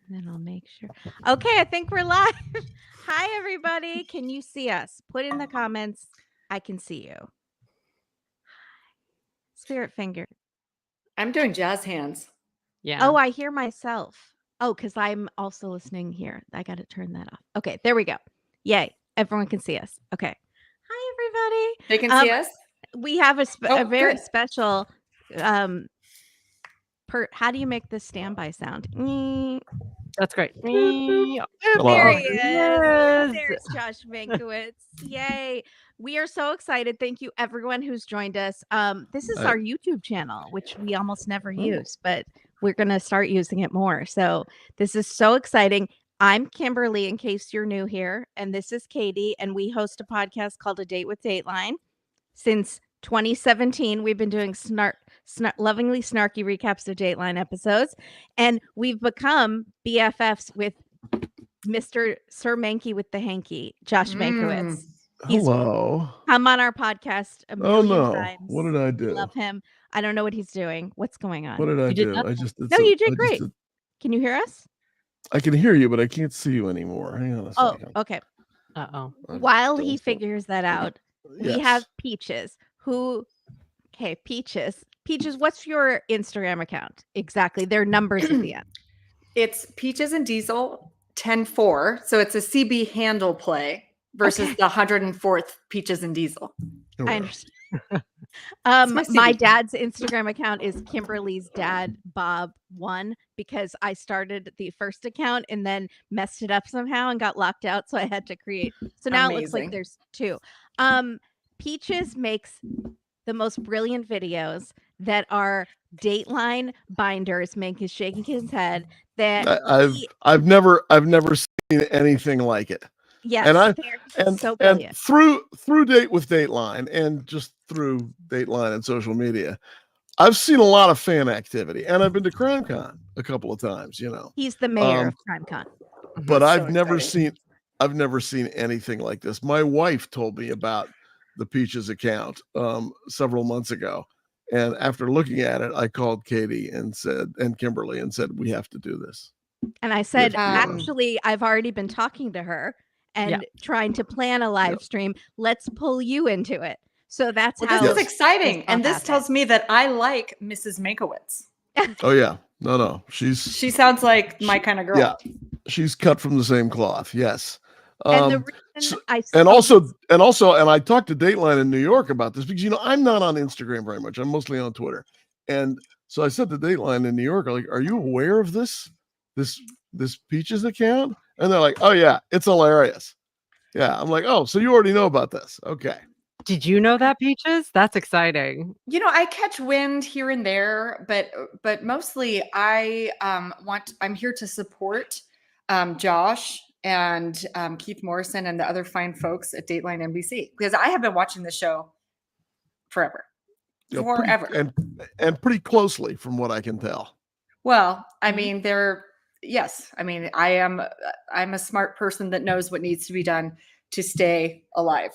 Then I'll make sure. Okay, I think we're live. Hi, everybody. Can you see us? Put in the comments. I can see you. Spirit finger. I'm doing jazz hands. Yeah. Oh, I hear myself. Oh, because I'm also listening here. I got to turn that off. Okay, there we go. Yay. Everyone can see us. Okay. Hi, everybody. They can see us? We have a Oh, very good. special how do you make this standby sound? That's great. There Hello. he is. Yes. There's Josh Mankiewicz. Yay. We are so excited. Thank you everyone who's joined us. This is our YouTube channel, which we almost never use, but we're going to start using it more. So this is so exciting. I'm Kimberly, in case you're new here, and this is Katie, and we host a podcast called A Date with Dateline. Since 2017, we've been doing lovingly snarky recaps of Dateline episodes, and we've become BFFs with Mr. Sir Mankey with the hanky, Josh Mankiewicz. Hello. Come on our podcast a million times. What did I do? Love him. I don't know what he's doing. What's going on? What did I You did do? nothing. I just did No, you did great. Can you hear us? I can hear you, but I can't see you anymore. Hang on a Oh, second. okay. Uh-oh. While he figures that out, we Yes. have Peaches, okay, Peaches, what's your Instagram account? Exactly. Their numbers at the end. It's Peaches and Diesel 10-4. So it's a CB handle play versus the 104th Peaches and Diesel. Oh, I understand. my My CB. dad's Instagram account is Kimberly's dad Bob 1 because I started the first account and then messed it up somehow and got locked out, so I had to create. So now it looks like Amazing. there's 2. Peaches makes the most brilliant videos that are Dateline binders. Mank is shaking his head. That I've never seen anything like it. yes, and so and brilliant. through Date with Dateline and just through Dateline and social media, I've seen a lot of fan activity, and I've been to CrimeCon a couple of times. He's the mayor of CrimeCon. But So I've never exciting. seen anything like this. My wife told me about the Peaches account several months ago, and after looking at it, I called Katie and Kimberly and said, we have to do this. And I said, Um, actually, I've already been talking to her and trying to plan a live stream. Let's pull you into it. So that's Well, how this is exciting. this And this happened. tells me that I like Mrs. Mankiewicz. Oh yeah, no, She sounds like my kind of girl. Yeah, she's cut from the same cloth. Yes. And the reason And also, and I talked to Dateline in New York about this because I'm not on Instagram very much. I'm mostly on Twitter. And so I said to Dateline in New York, like, are you aware of this Peaches account? And they're like, oh yeah, it's hilarious. Yeah. I'm like, oh, so you already know about this. Okay. Did you know that, Peaches? That's exciting. I catch wind here and there, but mostly I'm here to support Josh and Keith Morrison and the other fine folks at Dateline NBC, because I have been watching the show forever. And pretty closely from what I can tell. Well, I mean, I'm a smart person that knows what needs to be done to stay alive.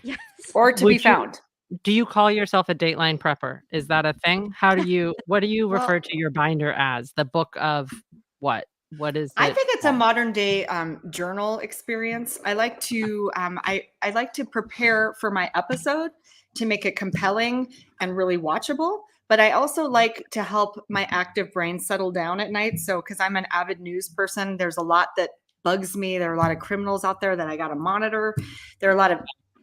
Yes. Or to be found. Do you call yourself a Dateline prepper? Is that a thing? What do you refer to your binder as? The book of what? What is it? I think it's a modern day journal experience. I like to I like to prepare for my episode to make it compelling and really watchable. But I also like to help my active brain settle down at night. So because I'm an avid news person, there's a lot that bugs me. There are a lot of criminals out there that I got to monitor. There are a lot of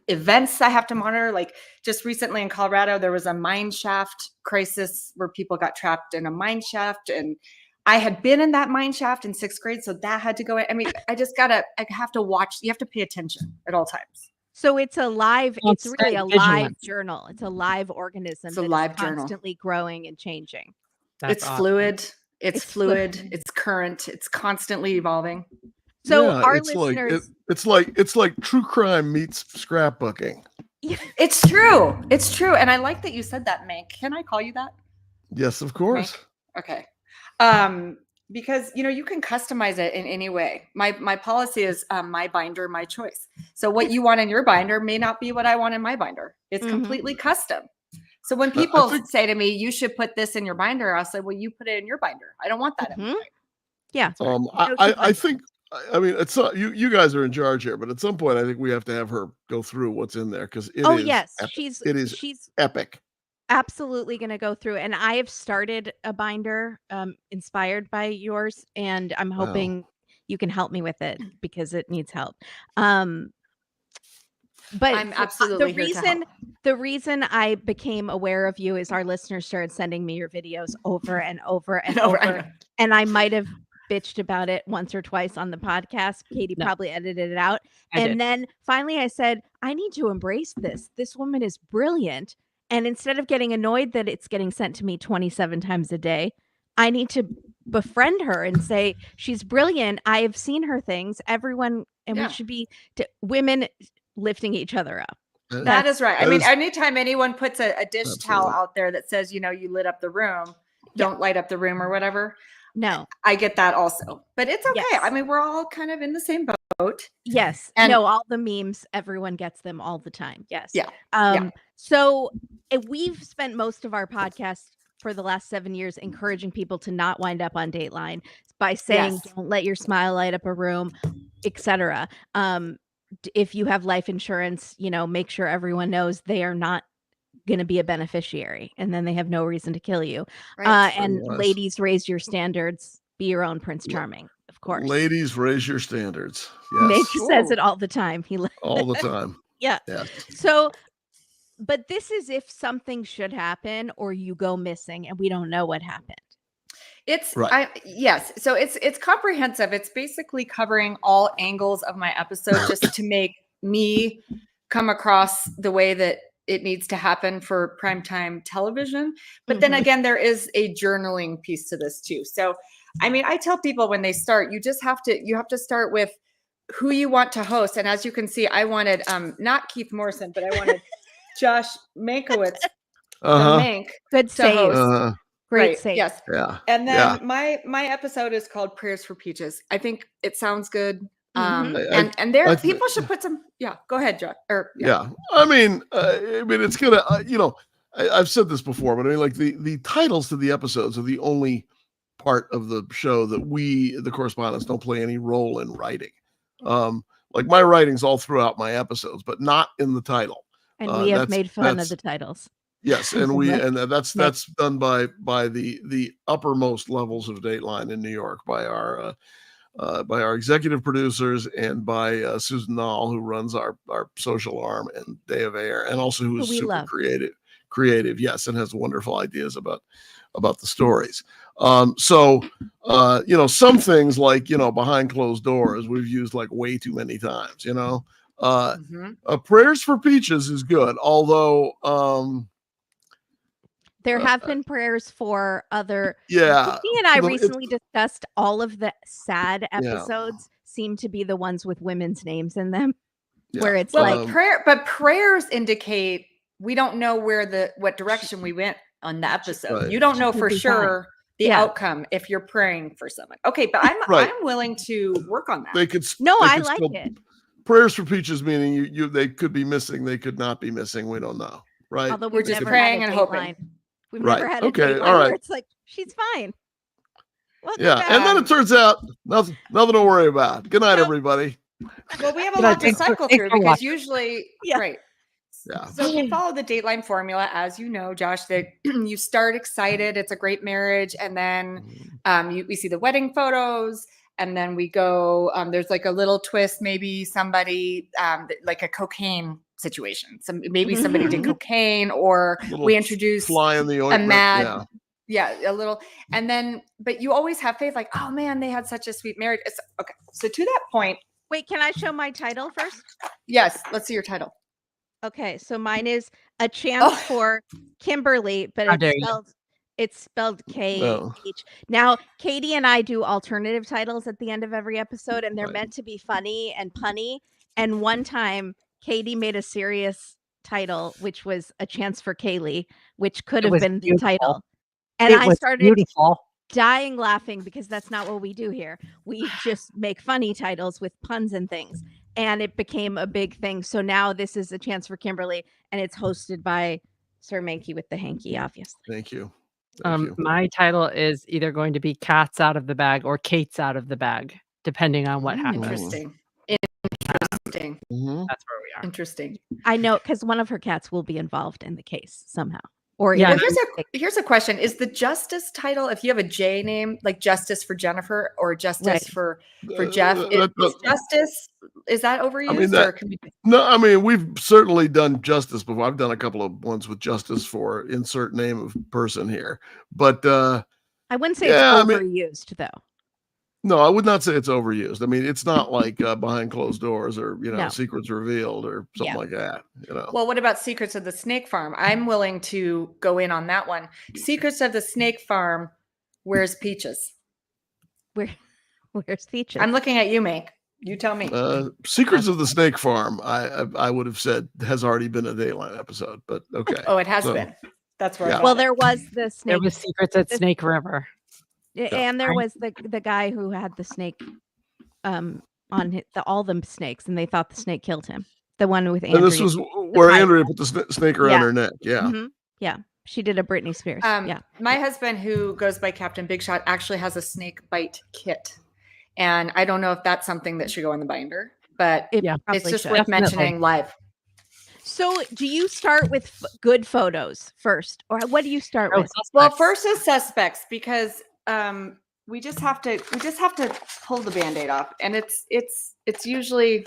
events I have to monitor. Like just recently in Colorado, there was a mine shaft crisis where people got trapped in a mine shaft, and I had been in that mine shaft in 6th grade, so that had to go in. I mean, I have to watch. You have to pay attention at all times. So it's a live, it's really a live journal. It's a live organism. It's a live journal, constantly growing and changing. It's awesome. Fluid. It's fluid. It's current. It's constantly evolving. So our listeners, it's like true crime meets scrapbooking. It's true. It's true. And I like that you said that, Mank. Can I call you that? Yes, of course. Mank? Okay. Because you can customize it in any way. My policy is my binder, my choice. So what you want in your binder may not be what I want in my binder. It's completely custom. So when people say to me, you should put this in your binder, I'll say, well, you put it in your binder. I don't want that in mine. Yeah. I think, I mean, it's you guys are in charge here, but at some point, I think we have to have her go through what's in there because it is yes, epic. It is she's epic. absolutely going to go through, and I have started a binder inspired by yours, and I'm hoping you can help me with it because it needs help. But I'm absolutely here to help. the reason I became aware of you is our listeners started sending me your videos over and over and over, and I might have bitched about it once or twice on the podcast. Katie probably edited it out. Then finally I said, I need to embrace this. This woman is brilliant. And instead of getting annoyed that it's getting sent to me 27 times a day, I need to befriend her and say, she's brilliant. I have seen her things. Everyone, and we should be women lifting each other up. That is right. I mean, anytime anyone puts a dish towel out there that says, you lit up the room, don't light up the room or whatever. No, I get that also, but it's okay. Yes. I mean, we're all kind of in the same boat. Yes. And all the memes, everyone gets them all the time. Yes. Yeah. So we've spent most of our podcast for the last 7 years encouraging people to not wind up on Dateline by saying, don't let your smile light up a room, etc. If you have life insurance, make sure everyone knows they are not going to be a beneficiary, and then they have no reason to kill you. Right. And ladies, raise your standards. Be your own Prince Charming, of course. Ladies, raise your standards. Yes. Mitch says it all the time. All the time. Yeah. So, but this is if something should happen or you go missing and we don't know what happened. It's yes. So it's comprehensive. It's basically covering all angles of my episode just to make me come across the way that it needs to happen for primetime television. But then again, there is a journaling piece to this too. So, I mean, I tell people when they start, you have to start with who you want to host. And as you can see, I wanted not Keith Morrison, but I wanted Josh Mankiewicz, the Mank, good save. Great save. Yes. Yeah. And then my episode is called Prayers for Peaches. I think it sounds good. And there people should put some. Yeah, go ahead, Josh. I mean, it's gonna. I've said this before, but I mean, like the titles to the episodes are the only part of the show that we, the correspondents, don't play any role in writing. Like my writing's all throughout my episodes, but not in the title. And we have made fun of the titles. Yes, and that's done by the uppermost levels of Dateline in New York by our executive producers and by Susan Nall, who runs our social arm, and Day of Air, and also who is super creative, yes, and has wonderful ideas about the stories. So some things like behind closed doors we've used like way too many times. Prayers for Peaches is good, although there have been prayers for other. Yeah. He and I recently discussed all of the sad episodes seem to be the ones with women's names in them, where it's but prayers indicate we don't know what direction we went on the episode. Right. You don't know for sure the outcome if you're praying for someone. Okay, but I'm willing to work on that. I like it. Prayers for Peaches meaning they could be missing, they could not be missing. We don't know, right? Although we're just praying and hoping. We've never had a date where it's like, she's fine. And then it turns out nothing to worry about. Good night, everybody. Well, we have a lot to cycle through because usually, right. Yeah. So if you follow the Dateline formula, as you know, Josh, that you start excited. It's a great marriage. And then we see the wedding photos. And then we go, there's like a little twist, maybe somebody like a cocaine situation. Maybe somebody did cocaine, or we introduce fly in the ointment. A little. And then, but you always have faith, like, oh man, they had such a sweet marriage. It's okay. So to that point. Wait, can I show my title first? Yes. Let's see your title. Okay. So mine is A Chance for Kimberly, but it's spelled K-H. Now, Katie and I do alternative titles at the end of every episode, and they're meant to be funny and punny. And one time, Katie made a serious title, which was A Chance for Kaylee, which could have been the title. And I started dying laughing because that's not what we do here. We just make funny titles with puns and things. And it became a big thing. So now this is A Chance for Kimberly, and it's hosted by Sir Mankiewicz with the hanky, obviously. Thank you. Thank you. My title is either going to be Cats Out of the Bag or Kate's Out of the Bag, depending on what happens. Interesting. Interesting. Mhm. That's where we are. Interesting. I know because one of her cats will be involved in the case somehow. Or Yeah, Well, even- here's a question: is the Justice title, if you have a J name, like Justice for Jennifer or Justice Right. for Jeff, is Justice, is that overused? that- or can we, No, I mean, we've certainly done Justice before. I've done a couple of ones with Justice for insert name of person here, but I wouldn't say Yeah, I it's mean- overused though. no, I would not say it's overused. I mean, it's not like behind closed doors or No. secrets revealed or something Yeah. like that. well, what about Secrets of the Snake Farm? I'm willing to go in on that one. Secrets of the Snake Farm, where's Peaches? Where's Peaches? I'm looking at you, Mank. You tell me. Secrets of the Snake Farm, I would have said has already been a Dateline episode, but okay. Oh, it has so- been. That's where Yeah. I got Well, it. there was the There snake, was Secrets at this- Snake River. and there was the guy who had the snake, on all the snakes, and they thought the snake killed him. The one with Andrea. And this was where pilot. Andrea put the snake around Yeah. her neck. Yeah. Mhm. Yeah, she did a Britney Spears. Yeah, My husband, who goes by Captain Big Shot, actually has a snake bite kit. And I don't know if that's something that should go in the binder, but it Yeah. probably it's just should. worth Definitely. mentioning live. So, do you start with good photos first, or what do you start with? Well, first is suspects, because we just have to pull the Band-Aid off. And it's usually,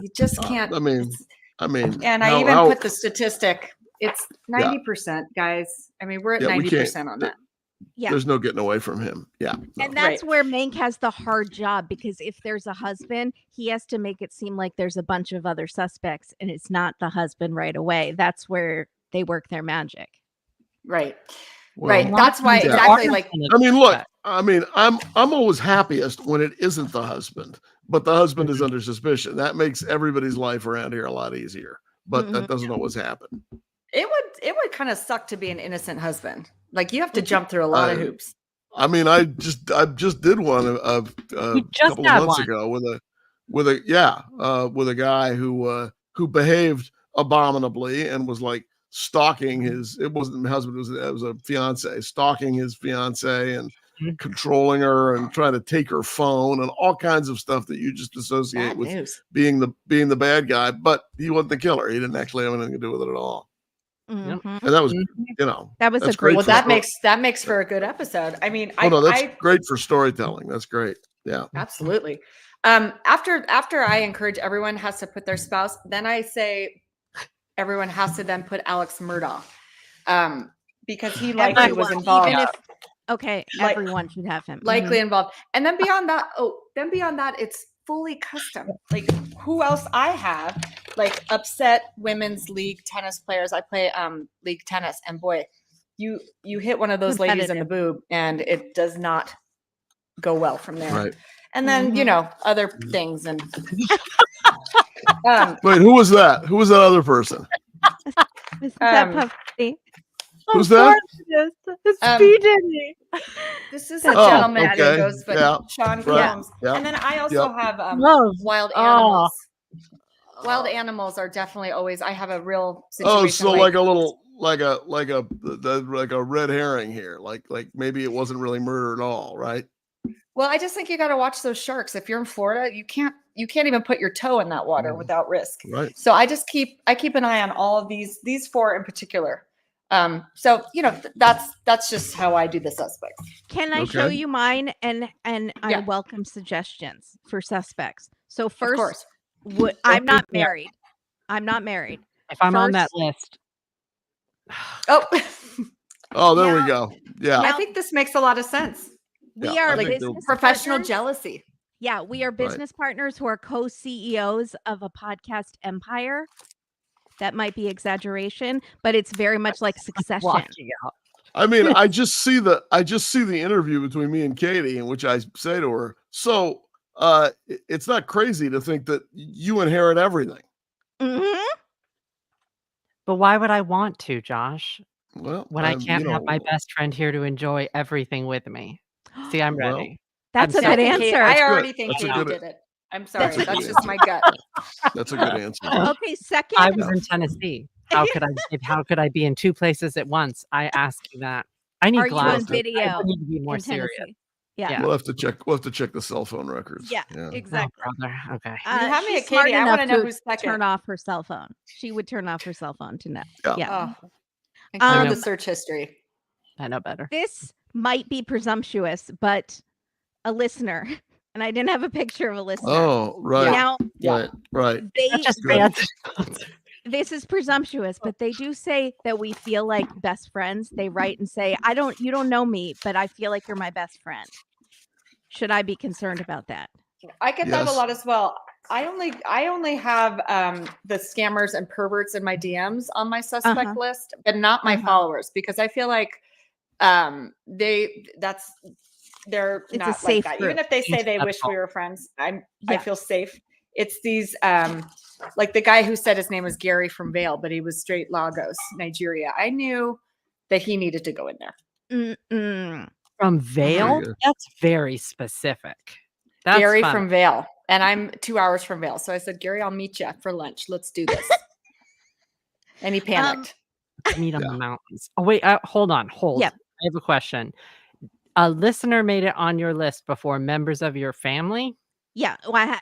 you just can't. I mean, And I how- even how- put the statistic. It's 90%, guys. I mean, we're at Yeah, we can't- 90% on that. Yeah. there's no getting away from him. Yeah. no. And that's where Mank has the hard job, because if there's a husband, he has to make it seem like there's a bunch of other suspects and it's not the husband right away. That's where they work their magic. Right. Well, Right. That's why Yeah. exactly like I mean, look, I'm always happiest when it isn't the husband, but the husband is under suspicion. That makes everybody's life around here a lot easier, but that doesn't always happen. it would kind of suck to be an innocent husband. Like, you have to jump through a lot of hoops. I mean, I just did one a You just couple had of months one. ago with a guy who behaved abominably and was like stalking it wasn't my husband, it was a fiance, stalking his fiance and controlling her and trying to take her phone and all kinds of stuff that you just associate Bad with news. being the bad guy. But he wasn't the killer. He didn't actually have anything to do with it at all. Mhm. And that was That was that's a great. Well, for that story- makes for a good episode. I mean, that's I great for storytelling. That's great. Yeah. absolutely. After I encourage everyone has to put their spouse, then I say everyone has to then put Alex Murdaugh, because he likely was Everyone, involved. even if okay, Like- everyone should have him. Likely involved. And then beyond that, it's fully custom. Like, who else I have, like, upset women's league tennis players. I play league tennis, and boy, you hit one of those ladies in the boob and it does not go well from there. Right. And then, other things. And Wait, who was that? Who was that other person? Isn't that Um, puffy? Who's that? It's Um, P. Diddy. this is a Oh, gentleman who okay. goes, but Yeah. Sean Right. Combs. Yeah. And then I also have Love. wild Oh. animals. Wild animals are definitely always. I have a real situation. Oh, so like a little like a red herring here. Like maybe it wasn't really murder at all, right? Well, I just think you got to watch those sharks. If you're in Florida, you can't even put your toe in that water without risk. Right. So I keep an eye on all of these four in particular. So that's just how I do the suspects. Can I show Okay. you mine? And I Yeah. welcome suggestions for suspects. So Of first, course. I'm not Yeah. married. I'm not married. If I'm on that First- list, Oh, Oh, there Now- we go. Yeah. I think this makes a lot of sense. We Yeah, are I think business Professional partners. jealousy. Yeah, we are business partners who are co-CEOs of a podcast empire. That might be exaggeration, but it's very much like Succession. watching out. I mean, I just see the interview between me and Katie in which I say to her, so it's not crazy to think that you inherit everything. Mhm. But why would I want to, Josh, Well, when I can't have my know, best friend here to enjoy everything with me? See, I'm Well, ready. That's I'm a sorry. good Kate, answer. I good. already think That's a Katie good- did it. I'm sorry. That's a That's good just my gut. That's a good answer. Okay, second. I was in Tennessee. How could I be in two places at once? I ask you that. I need Are you on glasses. video I need to be more in serious. Tennessee? Yeah. Yeah. We'll have to check. We'll have to check the cell phone records. Yeah, Oh, exactly. brother. Okay. You have me She's at smart Katie. I enough want to know to who's second. turn off her cell phone. She would turn off her cell phone to know. Yeah. Yeah. Oh, and clear know. the search history. I know better. This might be presumptuous, but a listener, and I didn't have a picture of a listener. Oh, right. Now Yeah. Right. they Just Good. this is presumptuous, but they do say that we feel like best friends. They write and say, you don't know me, but I feel like you're my best friend. Should I be concerned about that? I get that a Yes. lot as well. I only have the scammers and perverts in my DMs on my suspect list, but not my followers, because I feel like they're It's a not safe like that. group. Even if they say they wish we were friends, I feel safe. It's these like the guy who said his name was Gary from Vale, but he was straight Lagos, Nigeria. I knew that he needed to go in there. Mm-mm. From Vale? Very good. That's very specific. That's Gary fun. from Vale, and I'm 2 hours from Vale. So I said, Gary, I'll meet you for lunch. Let's do this. And he panicked. Meet on the mountains. Oh wait, hold on. Yep. I have a question. A listener made it on your list before members of your family. Yeah. Well,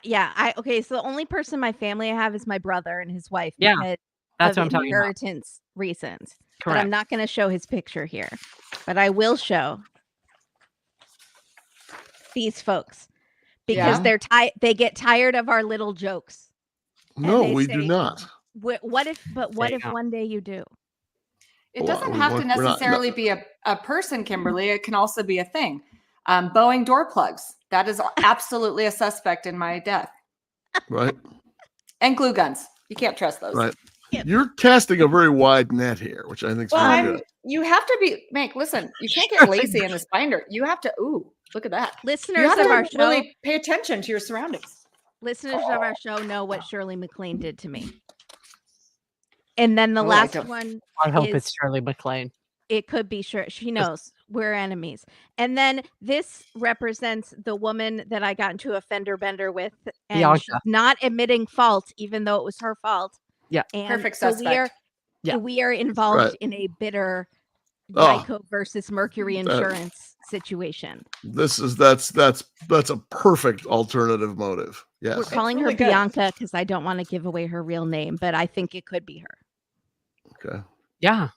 okay. So the only person in my family I have is my brother and his wife. Yeah, because That's of what I'm talking about. inheritance reasons. But Correct. I'm not going to show his picture here. But I will show these folks because Yeah. they get tired of our little jokes. No, they we do say- what What if There you go. one day you do? It Well, doesn't we have to weren't- we're not- necessarily be a person, Kimberly. It can also be a thing. Boeing door plugs. That is absolutely a suspect in my death. Right. And glue guns. You can't trust those. Right. Yep. You're casting a very wide net here, which I think is Well, very good. you have to be, Meg, listen, you can't get lazy in this binder. You have to, look at that. You Listeners have of to our show, really pay attention to your surroundings. listeners of our show know what Shirley MacLaine did to me. And then the Oh, I last don't- one, I hope is- it's Shirley MacLaine. it could be sure she knows we're enemies. And then this represents the woman that I got into a fender bender with, and Bianca. she's not admitting fault, even though it was her fault. Yeah. And Perfect so suspect. we are involved Right. in a bitter Oh. Geico versus Mercury insurance situation. That's a perfect alternative motive. We're Yes. calling really her good. Bianca because I don't want to give away her real name, but I think it could be her. Okay. Yeah.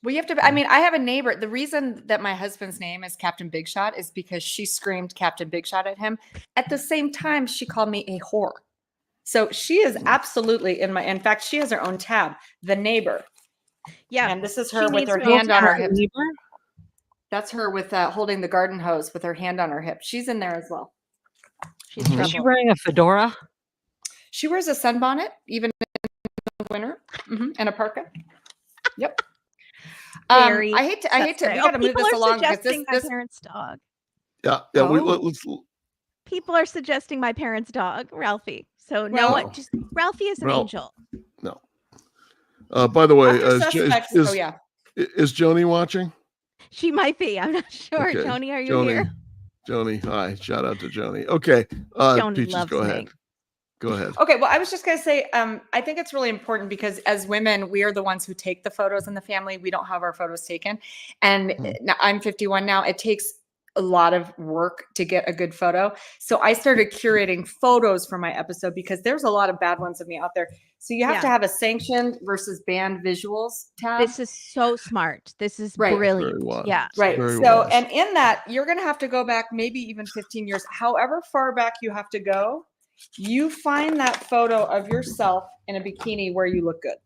Well, you have to, I mean, I have a neighbor. The reason that my husband's name is Captain Big Shot is because she screamed Captain Big Shot at him. At the same time, she called me a whore. So she is absolutely in fact, she has her own tab, the neighbor. Yeah. And this is She her with needs her to hand on her Her hip. neighbor? That's her with holding the garden hose with her hand on her hip. She's in there as well. She's Mhm. Is she trouble. wearing a fedora? She wears a sunbonnet, even in the winter, and a parka. Yep. Very I hate to, we Oh, got to move people this are along because suggesting this, my parents' dog. Yeah. Oh. Let's. People are suggesting my parents' dog, Ralphie. So no Well- one, just Ralphie is an Well, angel. No. By the way, after suspects, is Joni watching? She might be. I'm not sure. Okay. Joni, are you here? Joni, hi. Shout out to Joni. Okay. Joni Peaches, loves go me. ahead. Go ahead. Okay, well, I was just going to say, I think it's really important because as women, we are the ones who take the photos in the family. We don't have our photos taken. And now, I'm 51 now. It takes a lot of work to get a good photo. So I started curating photos for my episode because there's a lot of bad ones of me out there. So you have Yeah. to have a sanctioned versus banned visuals tab. This is so smart. This is Right. brilliant. Very wise. Yeah. Right. Very So, wise. and in that, you're going to have to go back maybe even 15 years, however far back you have to go. You find that photo of yourself in a bikini where you look good.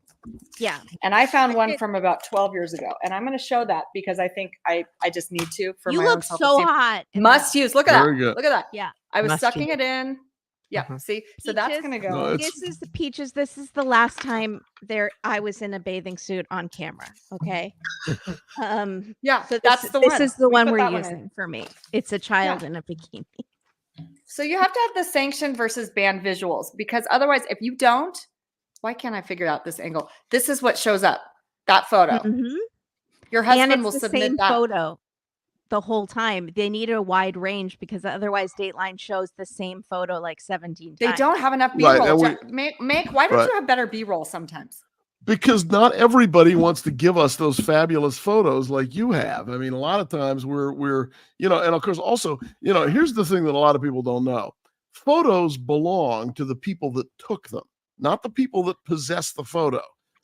Yeah. And I found one from about 12 years ago. And I'm going to show that because I think I just need to for You my own look so self-esteem. hot. in Must use. Look at Very that. good. Look at that. Yeah. I was Must sucking use. it in. Yeah. Mhm. See, so that's Peaches. going to No, go. it's- This is the Peaches. This is the last time I was in a bathing suit on camera. Okay. Yeah. So that's the one. This is the We one put we're that one in. using for me. It's a child in a bikini. So you have to have the sanctioned versus banned visuals because otherwise, if you don't, why can't I figure out this angle? This is what shows up. That photo. Mhm. Your And husband it's will the submit same that. photo the whole time. They need a wide range because otherwise Dateline shows the same photo like 17 They times. don't have enough Right, B-roll. and Make, why don't Right. you have better B-roll sometimes? because not everybody wants to give us those fabulous photos like you have. I mean, a lot of times we're and of course also, here's the thing that a lot of people don't know. Photos belong to the people that took them, not the people that possess the photo.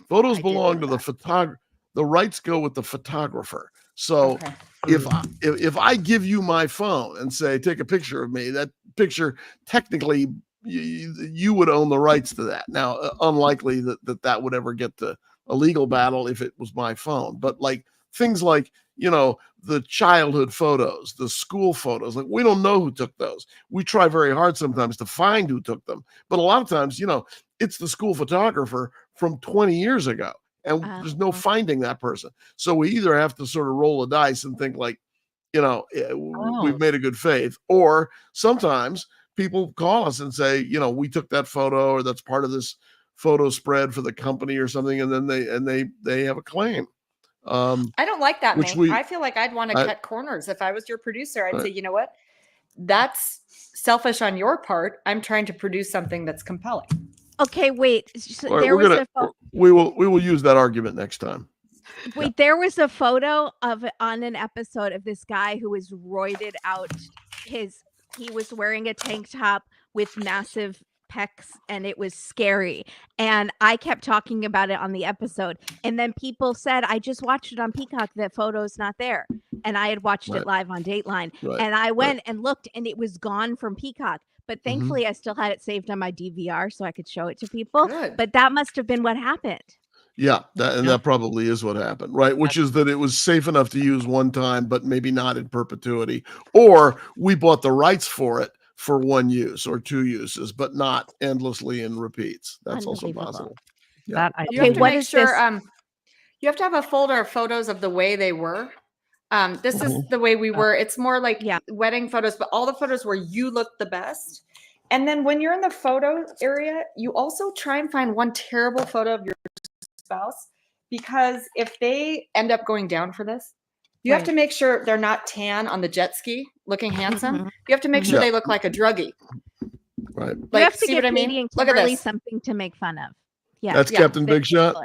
Photos belong to the photographer. The rights go with the photographer. So if I give you my phone and say, take a picture of me, that picture technically you would own the rights to that. Now, unlikely that would ever get to a legal battle if it was my phone. But like things like, the childhood photos, the school photos, like we don't know who took those. We try very hard sometimes to find who took them. But a lot of times, it's the school photographer from 20 years ago. And there's no finding that person. So we either have to sort of roll a dice and think like, we've made a good faith, or sometimes people call us and say, we took that photo, or that's part of this photo spread for the company or something, and then they have a claim. I don't like that, Mank. I feel like I'd want to cut corners. If I was your producer, I'd say, you know what? That's selfish on your part. I'm trying to produce something that's compelling. Okay, wait. We will use that argument next time. Wait, there was a photo on an episode of this guy who was roided out. He was wearing a tank top with massive pecs, and it was scary. And I kept talking about it on the episode, and then people said, I just watched it on Peacock. That photo's not there, and I had watched it live on Dateline, and I went and looked, and it was gone from Peacock. But thankfully, I still had it saved on my DVR so I could show it to people. Good. But that must have been what happened. Yeah, that probably is what happened, right? Which is that it was safe enough to use one time, but maybe not in perpetuity. Or we bought the rights for it for one use or two uses, but not endlessly in repeats. That's also possible. Yeah. You have to make sure you have to have a folder of photos of the way they were. This is the way we were. It's more like wedding photos, but all the photos where you look the best. And then when you're in the photo area, you also try and find one terrible photo of your spouse, because if they end up going down for this, you have to make sure they're not tan on the jet ski looking handsome. You have to make sure they look like a druggie. Right. Like, you have to give Katie and Kimberly something to make fun of. Yeah. That's Captain Big Shot.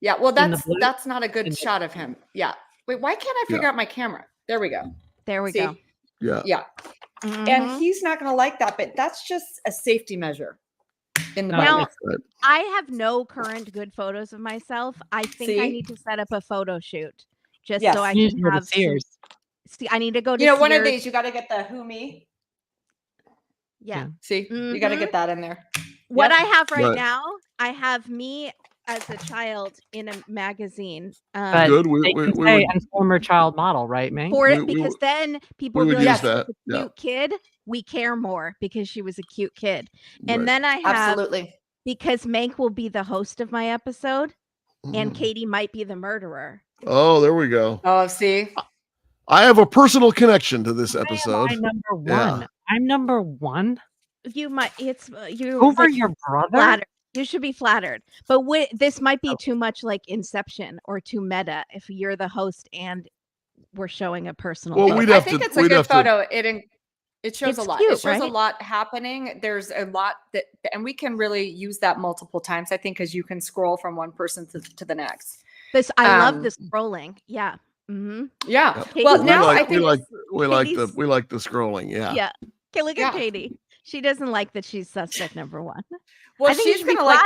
Yeah. Well, that's not a good shot of him. Yeah. Wait, why can't I figure out my camera? There we go. There we go. Yeah. Yeah. And he's not going to like that, but that's just a safety measure. Now, I have no current good photos of myself. I think I need to set up a photo shoot just so I can have Sears. I need to go to Sears. One of these, you got to get the Who Me. Yeah. See, you got to get that in there. What I have right now, I have me as a child in a magazine. But good. We say and former child model, right, May? Because then people will be like, a cute kid. We care more because she was a cute kid. And then I have because Mank will be the host of my episode and Katie might be the murderer. Oh, there we go. Oh, see. I have a personal connection to this episode. I'm number one. Yeah. I'm number one. You might you over your brother. Flattered. You should be flattered. But this might be too much like Inception or too meta if you're the host and we're showing a personal. Well, I think it's a good photo. It shows a lot. It shows a lot happening. There's a lot and we can really use that multiple times, I think, because you can scroll from one person to the next. I love the scrolling. Yeah. Mm-hmm. Yeah. Well, now I think we like the scrolling. Yeah. Yeah. Okay, look at Katie. She doesn't like that she's suspect number one. Well, she's going to like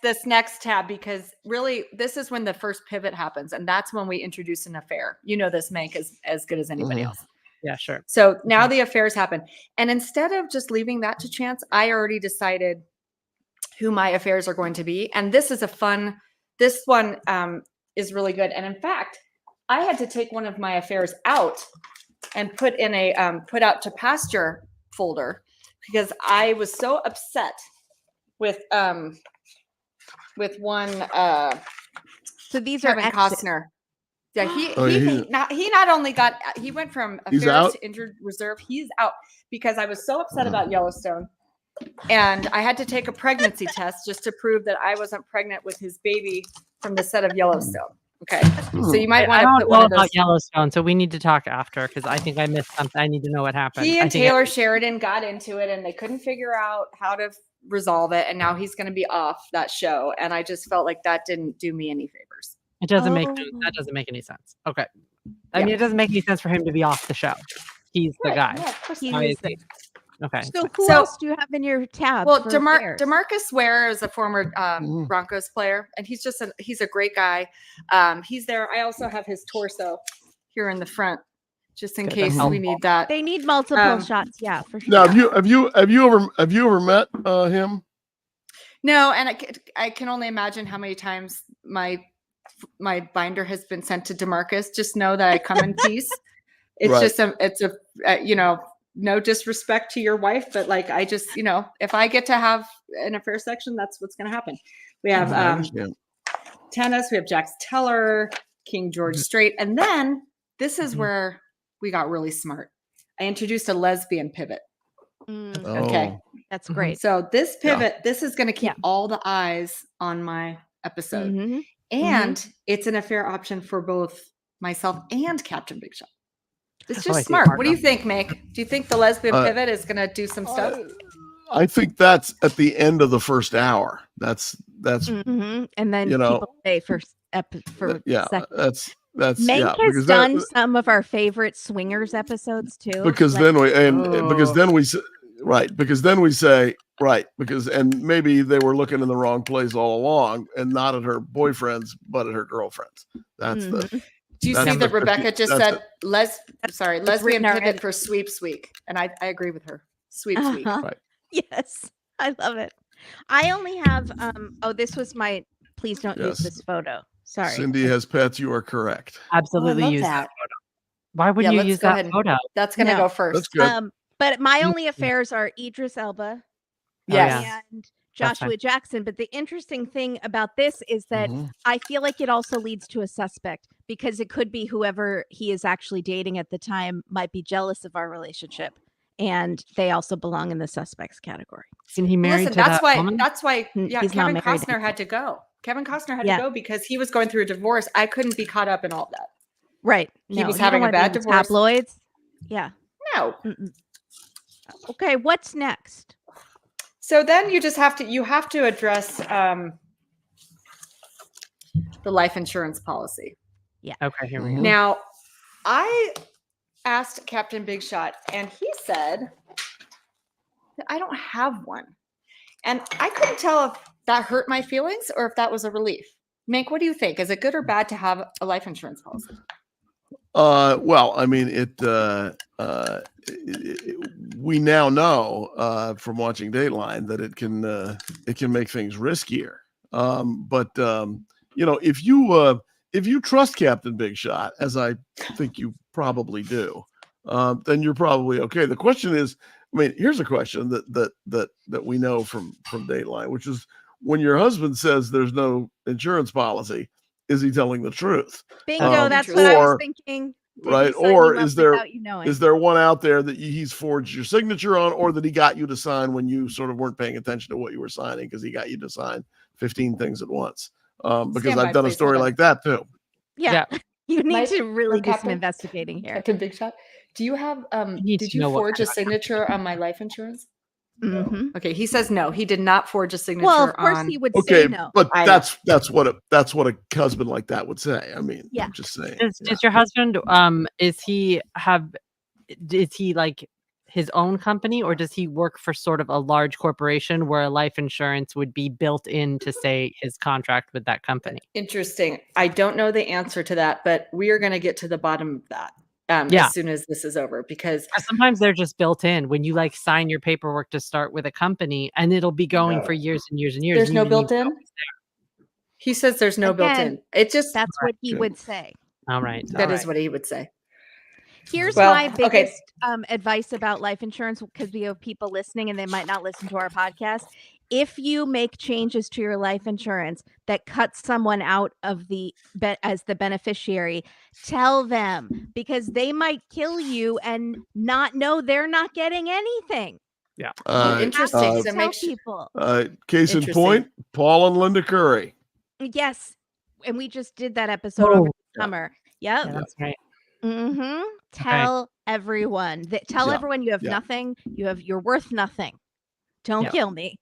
this next tab, because really this is when the first pivot happens, and that's when we introduce an affair. You know this, Mank, as good as anybody else. Yeah, sure. So now the affairs happen. And instead of just leaving that to chance, I already decided who my affairs are going to be. And this is this one is really good. And in fact, I had to take one of my affairs out and put in a put out to pasture folder, because I was so upset with one. So these Kevin are Costner. Yeah, he not only he went from affairs to injured reserve. He's out because I was so upset about Yellowstone, and I had to take a pregnancy test just to prove that I wasn't pregnant with his baby from the set of Yellowstone. Okay. So you might I want to don't put know one of about those. Yellowstone, so we need to talk after because I think I missed something. I need to know what happened. He I and think I- Taylor Sheridan got into it and they couldn't figure out how to resolve it. And now he's going to be off that show. And I just felt like that didn't do me any favors. It doesn't make Oh. that doesn't make any sense. Okay, I mean it doesn't make any sense for him to be off the show. He's the guy. Yeah, of course He not. Why is is he- Okay, So who So- else do you have in your tab? Well, for affairs? Demarcus Ware is a former Mhm. Broncos player, and he's he's a great guy. He's there. I also have his torso here in the front, just in Okay, case that's we need that. They need multiple shots. Yeah, for sure. Now, have you ever met him? No, and I can only imagine how many times my binder has been sent to Demarcus. Just know that I come in peace. It's Right. just no disrespect to your wife, but like I just if I get to have an affair section, that's what's going to happen. We have I understand. tennis. We have Jax Teller, King George Strait, and then this is where we got really smart. I introduced a lesbian pivot. Mm, Okay. Oh. that's great. So this Yeah. pivot, this is going to keep Yeah. all the eyes on my episode. Mhm. And it's an affair option for both myself and Captain Big Shot. It's Oh, I just see. smart. What do you think, Mick? Do you think the lesbian pivot is going to do some stuff? I think that's at the end of the first hour. That's Mhm. And then You know, people stay for yeah. second. That's Mank yeah. has Because then, done some of our favorite swingers episodes too. because like- then we Oh. because then we say right because then we say right because and maybe they were looking in the wrong place all along and not at her boyfriends but at her girlfriends. That's the Mhm. Do you that's see the that Rebecca 50 just that's said lesbian written pivot already. for sweeps week? And I agree with her. Sweeps week. Uh-huh. Right. Yes, I love it. I only have this was my please don't use Yes. this photo. Sorry. Cindy has pets. You are correct. absolutely love use that. that photo. Why wouldn't you let's use go that ahead and- photo? That's going to No. go That's first. good. But my Mm. only affairs are Idris Elba Yes. yeah. and That's fine. Joshua Jackson. But the interesting thing about this is that Mhm. I feel like it also leads to a suspect because it could be whoever he is actually dating at the time might be jealous of our relationship. And they also belong in the suspects category. Isn't he married Listen, to that woman? that's why He's not Kevin married Costner anymore. had to go. Kevin Costner had Yeah. to go because he was going through a divorce. I couldn't be caught up in all that. Right. He was you don't having a wanna be bad in the divorce. Tabloids. Yeah. No. Mm-mm. Okay. What's next? So then you have to address the life insurance policy. Okay, here we go. Mhm. Now, I asked Captain Big Shot, and he said that I don't have one. And I couldn't tell if that hurt my feelings or if that was a relief. Mink, what do you think? Is it good or bad to have a life insurance policy? Well, I mean, we now know from watching Dateline that it can make things riskier. But if you trust Captain Big Shot, as I think you probably do, then you're probably okay. The question is, I mean, here's a question that we know from Dateline, which is when your husband says there's no insurance policy, is he telling the truth? Bingo. That's what I was or- thinking. Did he right? sign Or you up is there- without you knowing? Is there one out there that he's forged your signature on, or that he got you to sign when you sort of weren't paying attention to what you were signing because he got you to sign 15 things at once? Because Stand by, I've done a please. story Hold on. like that too. Yeah. You need Mike, to really or do some Captain? investigating here. Captain Big Shot, do you have need did to you know what forge a kind of signature on my life insurance? Mhm. Okay, he says no. He did not forge a signature Well, of course on he would Okay, say no. but I know. that's what a husband like that would say. I mean, Yeah. I'm just saying. Does your husband is he like his own company, or does he work for sort of a large corporation where a life insurance would be built into, say, his contract with that company? Interesting. I don't know the answer to that, but we are going to get to the bottom of that Yeah. as soon as this is over because Sometimes they're just built in when you like sign your paperwork to start with a company, and it'll be going for years and years and years. there's and no you didn't built even in. know it was He says there's no built Again, in. It just That's what he Okay. would say. there. All right. that all is right. what he would say. Here's Well, my okay. biggest advice about life insurance because we have people listening and they might not listen to our podcast. If you make changes to your life insurance that cuts someone out of as the beneficiary, tell them because they might kill you and not know they're not getting anything. Interesting. You So tell make sure. people. Case in Interesting. point, Paul and Linda Curry. Yes. and we just did that episode over the summer. Yep. Yeah, that's right. Mm-hmm. Tell everyone that. Tell everyone you have nothing. You're worth nothing. Don't kill me.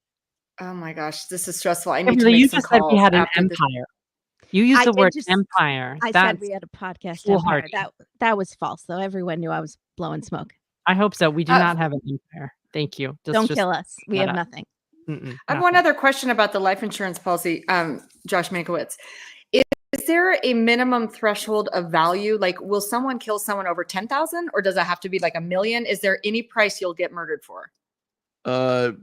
Oh my gosh, this is stressful. I need to Emily, make you some just said calls we had an after this. empire. You used I the did word just- empire. I said we had a podcast empire. That was false, though. Everyone knew I was blowing smoke. I hope so. We do not have an empire. Thank you. Don't kill us. We have nothing. I have one other question about the life insurance policy, Josh Mankiewicz. Is there a minimum threshold of value? Like, will someone kill someone over 10,000, or does it have to be like $1 million? Is there any price you'll get murdered for?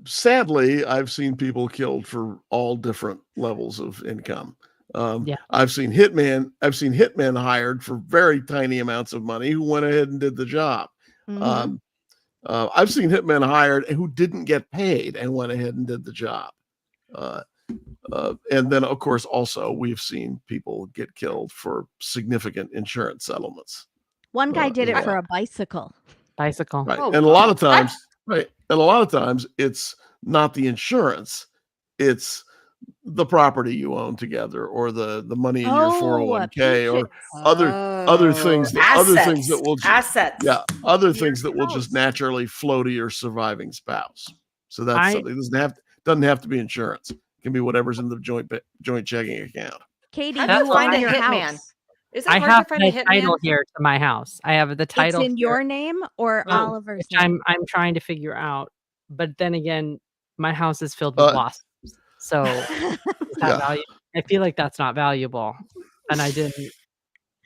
Sadly, I've seen people killed for all different levels of income. I've seen hitmen hired for very tiny amounts of money who went ahead and did the job. Mm-hmm. I've seen hitmen hired who didn't get paid and went ahead and did the job. And then, of course, also we've seen people get killed for significant insurance settlements. One guy did it for a bicycle. Right. Oh, And a lot of times, it's not the insurance, it's the property you own together, or the money in your 401k, or other things that will things that will just naturally flow to your surviving spouse. So that's something doesn't have to be insurance. It can be whatever's in the joint checking account. Katie, how do you find a your hitman? House. Is it I hard have to find a the hitman? title here to my house. I have the title. It's in your name or Oliver's name? I'm trying to figure out. But then again, my house is filled with wasps. So is that value? I feel like that's not valuable. And I didn't.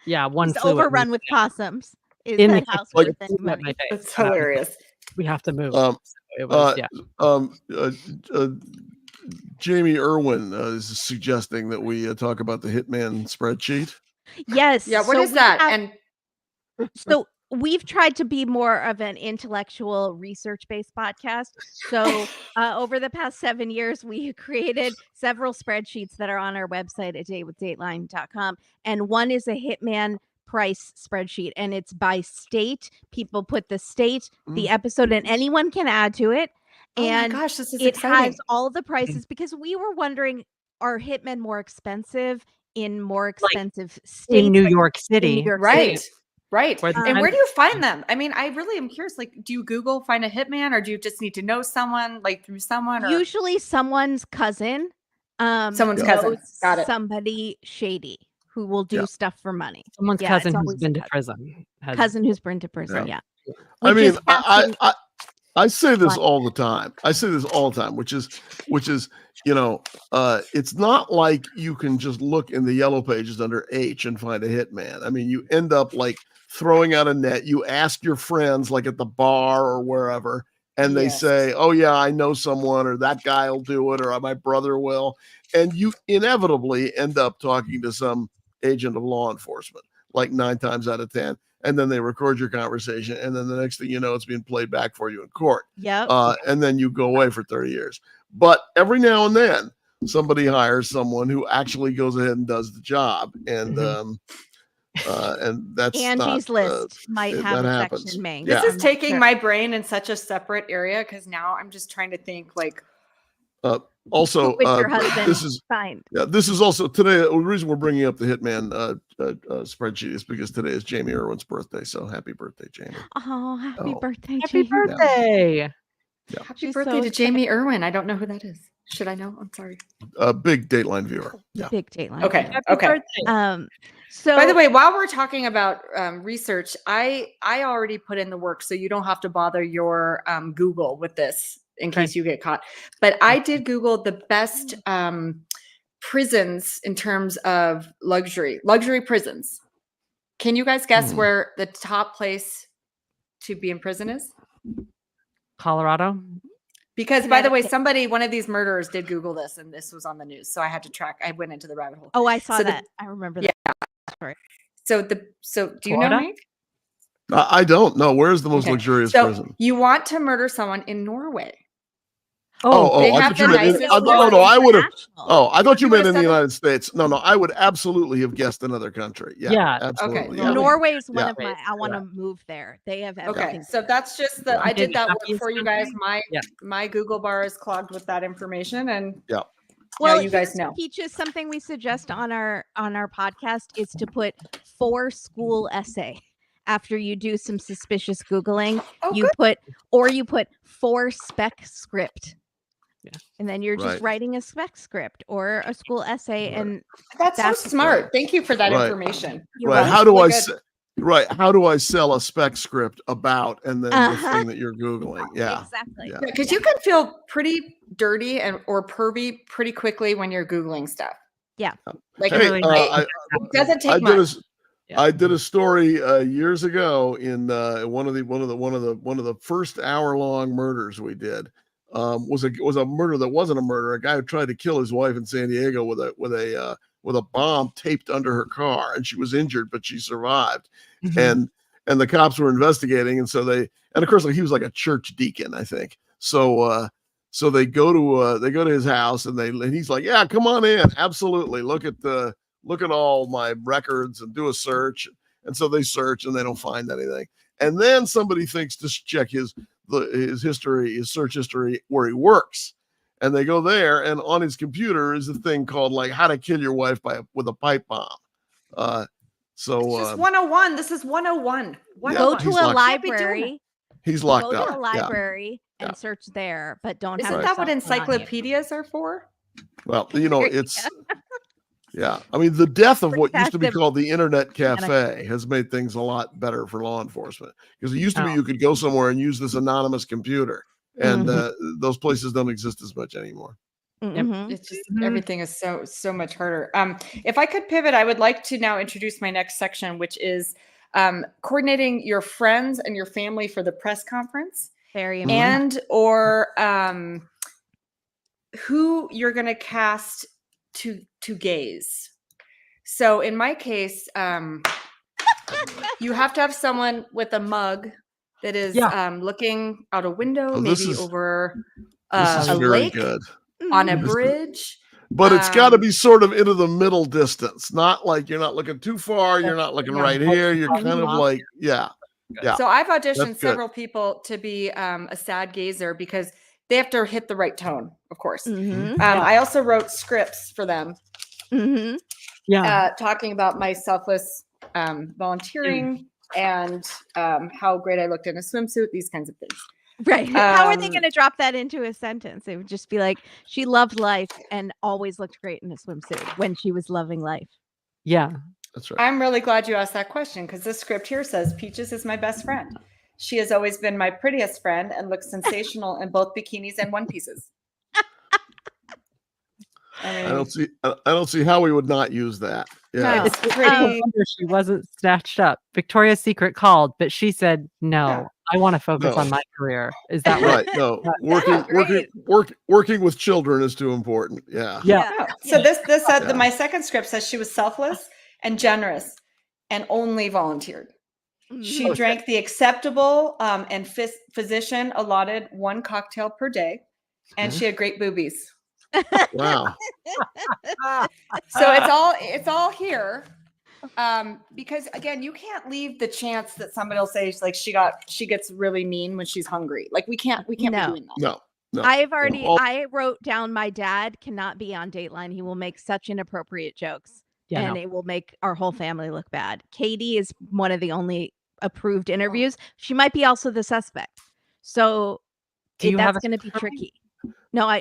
Yeah, one it's flew overrun with possums. Is in that the house like, worth any money? my face. It's hilarious. We have to move. It was, Jamie Irwin is suggesting that we talk about the Hitman spreadsheet. Yes. Yeah. What is that? So we've tried to be more of an intellectual research-based podcast. So over the past 7 years, we created several spreadsheets that are on our website at datewithdateline.com. And one is a Hitman price spreadsheet, and it's by state. People put the state, the episode, and anyone can add to it. And oh my gosh, this is it exciting. has all the prices, because we were wondering, are hitmen more expensive in more expensive states? In New York City. Right. And where do you find them? them? I mean, I really am curious. Like, do you Google find a hitman, or do you just need to know someone, like through someone? Or... Usually someone's cousin. Someone's cousin. Got it. Somebody shady who will do stuff for money. Someone's cousin who's been to prison. Cousin who's been to prison, I mean, I say this all the time. Which is, it's not like you can just look in the yellow pages under H and find a hitman. I mean, you end up like throwing out a net. You ask your friends, like at the bar or wherever, and they say, oh yeah, I know someone, or that guy will do it, or my brother will. And you inevitably end up talking to some agent of law enforcement, like 9 times out of 10. And then they record your conversation, and then the next thing you know, it's being played back for you in court. And then you go away for 30 years. But every now and then, somebody hires someone who actually goes ahead and does the job, and that's Angie's List might have a section. This is taking my brain in such a separate area, because now I'm just trying to think like. Also, with your husband, this is fine. Yeah, this is also today. The reason we're bringing up the Hitman spreadsheet is because today is Jamie Irwin's birthday. So happy birthday, Jamie! Oh, happy birthday, Happy birthday! Yeah. Happy birthday to Jamie Irwin. I don't know who that is. Should I know? I'm sorry. Big Dateline viewer. Yeah. Big Dateline. Okay. Viewer. Okay. So, by the way, while we're talking about research, I already put in the work, so you don't have to bother your Google with this in case you get caught. But I did Google the best prisons in terms of luxury prisons. Can you guys guess where the top place to be in prison is? Colorado. Because, by the way, one of these murderers did Google this, and this was on the news. So I had to track. I went into the rabbit hole. Oh, I saw that. I remember that. Yeah. Sorry. So do you know, Mike? I don't know. Where's the most luxurious prison? You want to murder someone in Norway. I thought you meant I would have. I thought you meant in the United States. No, I would absolutely have guessed another country. Yeah, absolutely. Okay. Yeah. Norway is one of my. I want to move there. They have everything. Okay, so that's just the. I did that work for you guys. My Google bar is clogged with that information, and now you guys here's know. Peaches, something we suggest on our podcast is to put for school essay. After you do some suspicious Googling, Oh, you good. put for spec script. Yeah. And then you're just Right. writing a spec script or a school essay. Right. And That's so That's smart. right. Thank you for that Right. information. you're Right. welcome. How do Really I good. se- right? How do I sell a spec script about and then the Uh-huh. thing that you're Googling? Yeah. Exactly. Yeah. Because you can feel pretty dirty or pervy pretty quickly when you're Googling stuff. Yeah. Like Hey, really it doesn't take much. I did a story years ago in one of the first hour-long murders we did. Was a murder that wasn't a murder. A guy who tried to kill his wife in San Diego with a bomb taped under her car, and she was injured, but she survived. Mhm. And the cops were investigating, and of course, like, he was like a church deacon, I think. So they go to his house, and he's like, yeah, come on in, absolutely, look at all my records and do a search. And so they search and they don't find anything. And then somebody thinks to check his search history where he works. And they go there, and on his computer is a thing called like how to kill your wife with a pipe bomb. It's just 101. This is 101. Go he's to a locked- library. he's locked Go up. to a Yeah. library Yeah. and search there, but don't have Isn't your that what cell phone on you. encyclopedias are for? Well, There you it's yeah. I mean, the death of what used to be Protective- called the internet cafe has made things a lot better for law enforcement, because it used to be Oh. you could go somewhere and use this anonymous computer, and Mm-hmm. those places don't exist as much anymore. Mhm. It's just Mhm. everything is so much harder. If I could pivot, I would like to now introduce my next section, which is coordinating your friends and your family for the press conference, Very important. and or who you're going to cast to gaze. So in my case, you have to have someone with a mug that is looking out a window, Oh, this maybe is- over This is a very lake, good. on a Mhm. bridge. But it's got to Um, be sort of into the middle distance, not like you're not looking too far, you're not looking right here. You're kind of like, yeah. So I've auditioned That's good. several people to be a sad gazer because they have to hit the right tone, of course. Mhm. I also wrote scripts for them Mhm. Yeah. talking about my selfless volunteering and how great I looked in a swimsuit, these kinds of things. Right. How are they Um, going to drop that into a sentence? It would just be like, she loved life and always looked great in a swimsuit when she was loving life. Yeah. That's right. I'm really glad you asked that question, because this script here says Peaches is my best friend. She has always been my prettiest friend and looks sensational in both bikinis and one pieces. I mean, I don't see how we would not use that. Yeah. no, It's pretty. no wonder she wasn't snatched up. Victoria's Secret called, but she said, no, Yeah. I want to focus No. on my career. Is that Right. No, working with children is too important. Yeah. Yeah. No. So this said Yeah. that my second script says she was selfless and generous and only volunteered. She Mhm. drank the acceptable and physician allotted one cocktail per day, and she had great boobies. Wow. So it's all here, because again, you can't leave the chance that somebody will say like she gets really mean when she's hungry. Like we can't No. be doing that. No. No. I wrote down my dad cannot be on Dateline. He will make such inappropriate jokes Yeah. and No. it will make our whole family look bad. Katie is one of the only approved interviews. She might be also the suspect. So Do you have that's a going to be suspect? tricky. No, I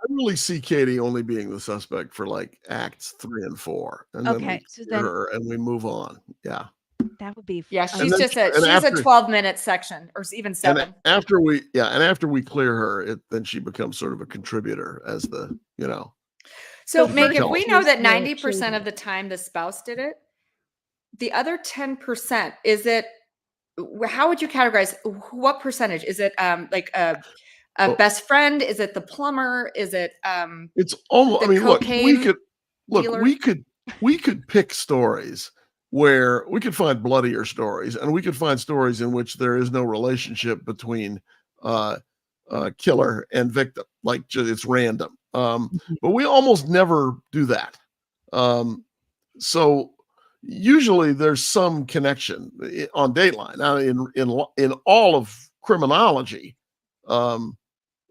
really see Katie only being the suspect for like acts 3 and 4, and then Okay, we so clear then- her and we move on. Yeah. that would be Yeah, fun. she's then- and a after- 12-minute section or even 7. And after we clear her, then she becomes sort of a contributor as the, So So Meg, if first we choose know that the 90% of children. the time the spouse did it, the other 10%, is it, how would you categorize, what percentage? Is it like a Well- best friend? Is it the plumber? Is it it's almost. The I mean, cocaine we could pick stories where we could find bloodier stories, and we could find stories in which there is no relationship between killer and victim, like it's random. But we almost never do that. So usually there's some connection on Dateline. Now in all of criminology,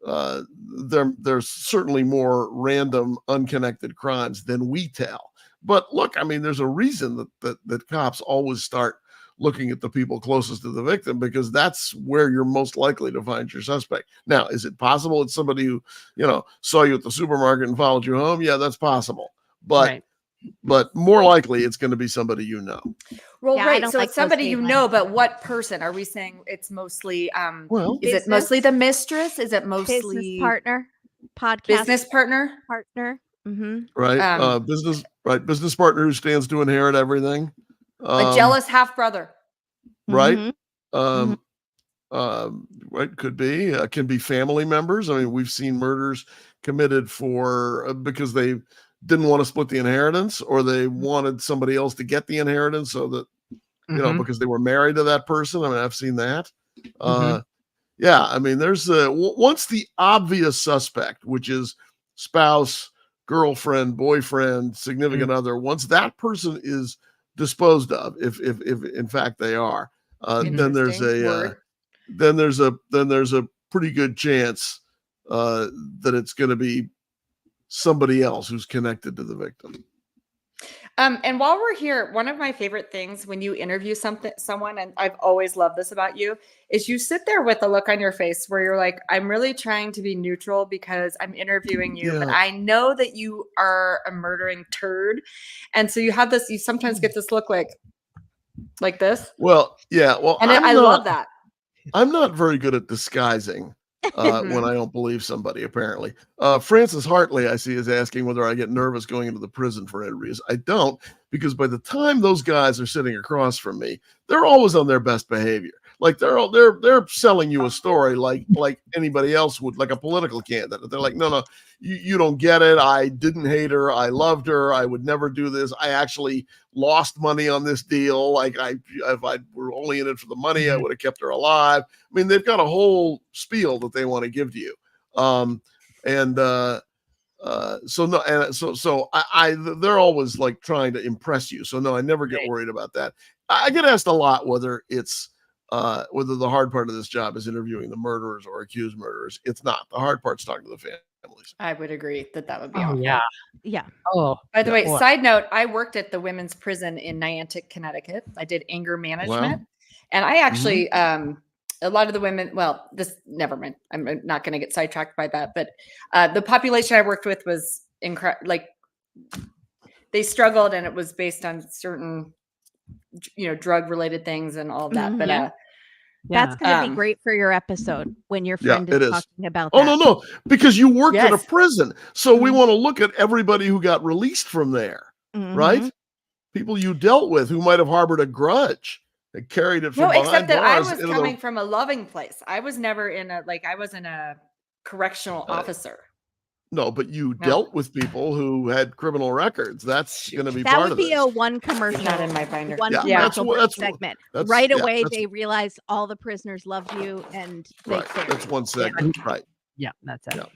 there's certainly more random, unconnected crimes than we tell. But look, I mean, there's a reason that cops always start looking at the people closest to the victim, because that's where you're most likely to find your suspect. Now, is it possible it's somebody who, saw you at the supermarket and followed you home? Yeah, that's possible. But more likely it's going to be somebody you know. Well, Yeah, right. So it's somebody you know, but what person? Are we saying it's mostly is it mostly the mistress? Is it mostly business partner, podcast business partner? Mm-hmm. Right. Business partner who stands to inherit everything. A jealous half brother. Right. Mm-hmm. Right. Could be. Can be family members. I mean, we've seen murders committed for because they didn't want to split the inheritance, or they wanted somebody else to get the inheritance, so that because they were married to that person. I mean, I've seen that. Yeah, I mean, there's once the obvious suspect, which is spouse, girlfriend, boyfriend, significant other, once that person is disposed of, if in fact they are, then there's a pretty good chance that it's going to be somebody else who's connected to the victim. And while we're here, one of my favorite things when you interview someone, and I've always loved this about you, is you sit there with a look on your face where you're like, I'm really trying to be neutral because I'm interviewing you, but I know that you are a murdering turd. And so you have this, you sometimes get this look like this. Well, yeah. Well, and I love that. I'm not very good at disguising when I don't believe somebody, apparently. Francis Hartley, I see, is asking whether I get nervous going into the prison for interviews. I don't, because by the time those guys are sitting across from me, they're always on their best behavior. Like they're selling you a story like anybody else would, like a political candidate. They're like, no, you don't get it. I didn't hate her. I loved her. I would never do this. I actually lost money on this deal. Like if I were only in it for the money, I would have kept her alive. I mean, they've got a whole spiel that they want to give to you. So they're always like trying to impress you. So no, I never get worried about that. I get asked a lot whether whether the hard part of this job is interviewing the murderers or accused murderers. It's not. The hard part's talking to the families. I would agree that would be awful. Yeah. Oh, by the way, side note, I worked at the women's prison in Niantic, Connecticut. I did anger management. And I actually, a lot of the women, never mind. I'm not going to get sidetracked by that. But the population I worked with was incredible. Like, they struggled, and it was based on certain, drug related things and all of that. But that's going to be great for your episode when your friend is talking about that. Oh, no, because you worked in a prison. So we want to look at everybody who got released from there, right? People you dealt with who might have harbored a grudge and carried it from behind except that bars. I was coming from a loving place. I was never I wasn't a correctional officer. No, but you dealt with people who had criminal records. That's going to be part of it. That would be a one commercial. Not in my binder. One commercial segment. Right away, they realized all the prisoners loved you, and they that's one segment. Right. Yeah, that's it. Yeah.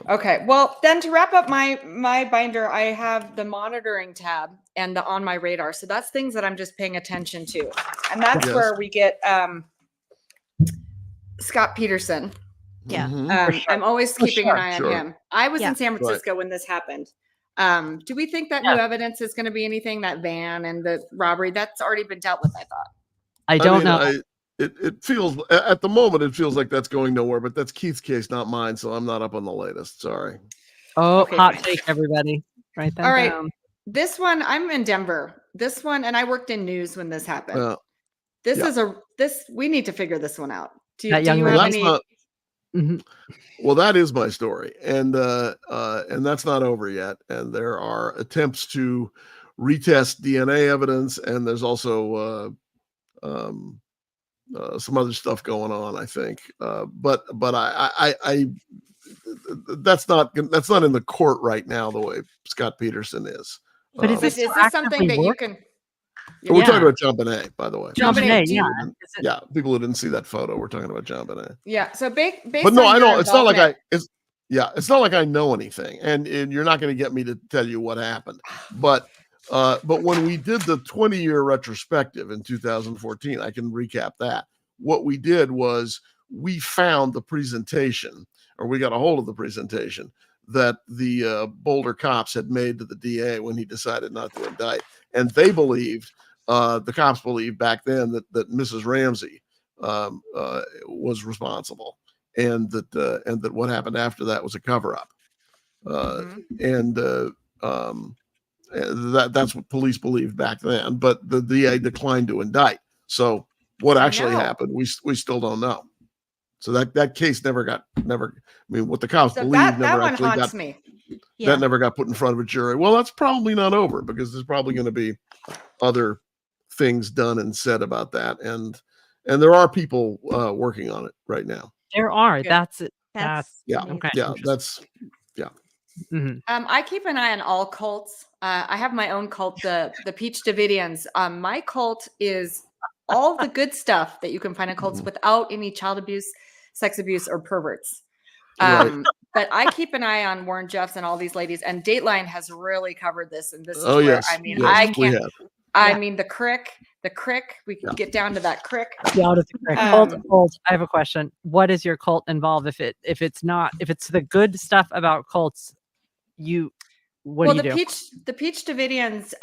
Okay. Well, then to wrap up my binder, I have the monitoring tab and the on my radar. So that's things that I'm just paying attention to, and that's where we get Scott Peterson. Yeah. I'm always keeping an eye on him. I was in San Francisco when this happened. Do we think that new evidence is going to be anything? That van and the robbery, that's already been dealt with, I thought. I don't know. It feels, at the moment, it feels like that's going nowhere, but that's Keith's case, not mine. So I'm not up on the latest. Sorry. Oh, okay, hot take, everybody. Write that all right. down. This one, I'm in Denver. This one, and I worked in news when this happened. We need to figure this one out. Do you have any? Well, that is my story, and that's not over yet. And there are attempts to retest DNA evidence, and there's also some other stuff going on, I think. But I that's not in the court right now the way Scott Peterson is. But is this something that you can? We're talking about John Bonet, by the way. John Bonet, yeah. People who didn't see that photo, we're talking about John Bonet. Yeah. So based but no, I don't. It's not like it's not like I know anything, and you're not going to get me to tell you what happened. But when we did the 20-year retrospective in 2014, I can recap that. What we did was we found the presentation or we got a hold of the presentation that the Boulder cops had made to the DA when he decided not to indict. And they believed, the cops believed back then that Mrs. Ramsey was responsible, and that what happened after that was a cover-up. And that's what police believed back then. But the DA declined to indict. So what actually happened, we still don't know. So that case never. I mean, what the cops believe never actually got. Me. That never got put in front of a jury. Well, that's probably not over, because there's probably going to be other things done and said about that, and there are people working on it right now. There are. Good. That's it. That's okay. Yeah, that's Mhm. I keep an eye on all cults. I have my own cult, the Peach Davidians. My cult is all the good stuff that you can find in cults without any child abuse, sex abuse, or perverts. Right. But I keep an eye on Warren Jeffs and all these ladies, and Dateline has really covered this. And this is where, yes, I mean, yes, I we can't. have. I mean, the crick. We can get down to that crick. Yeah, what is the correct cult? I have a question. What is your cult involve? If it's the good stuff about cults, what do you do? The Peach Davidians,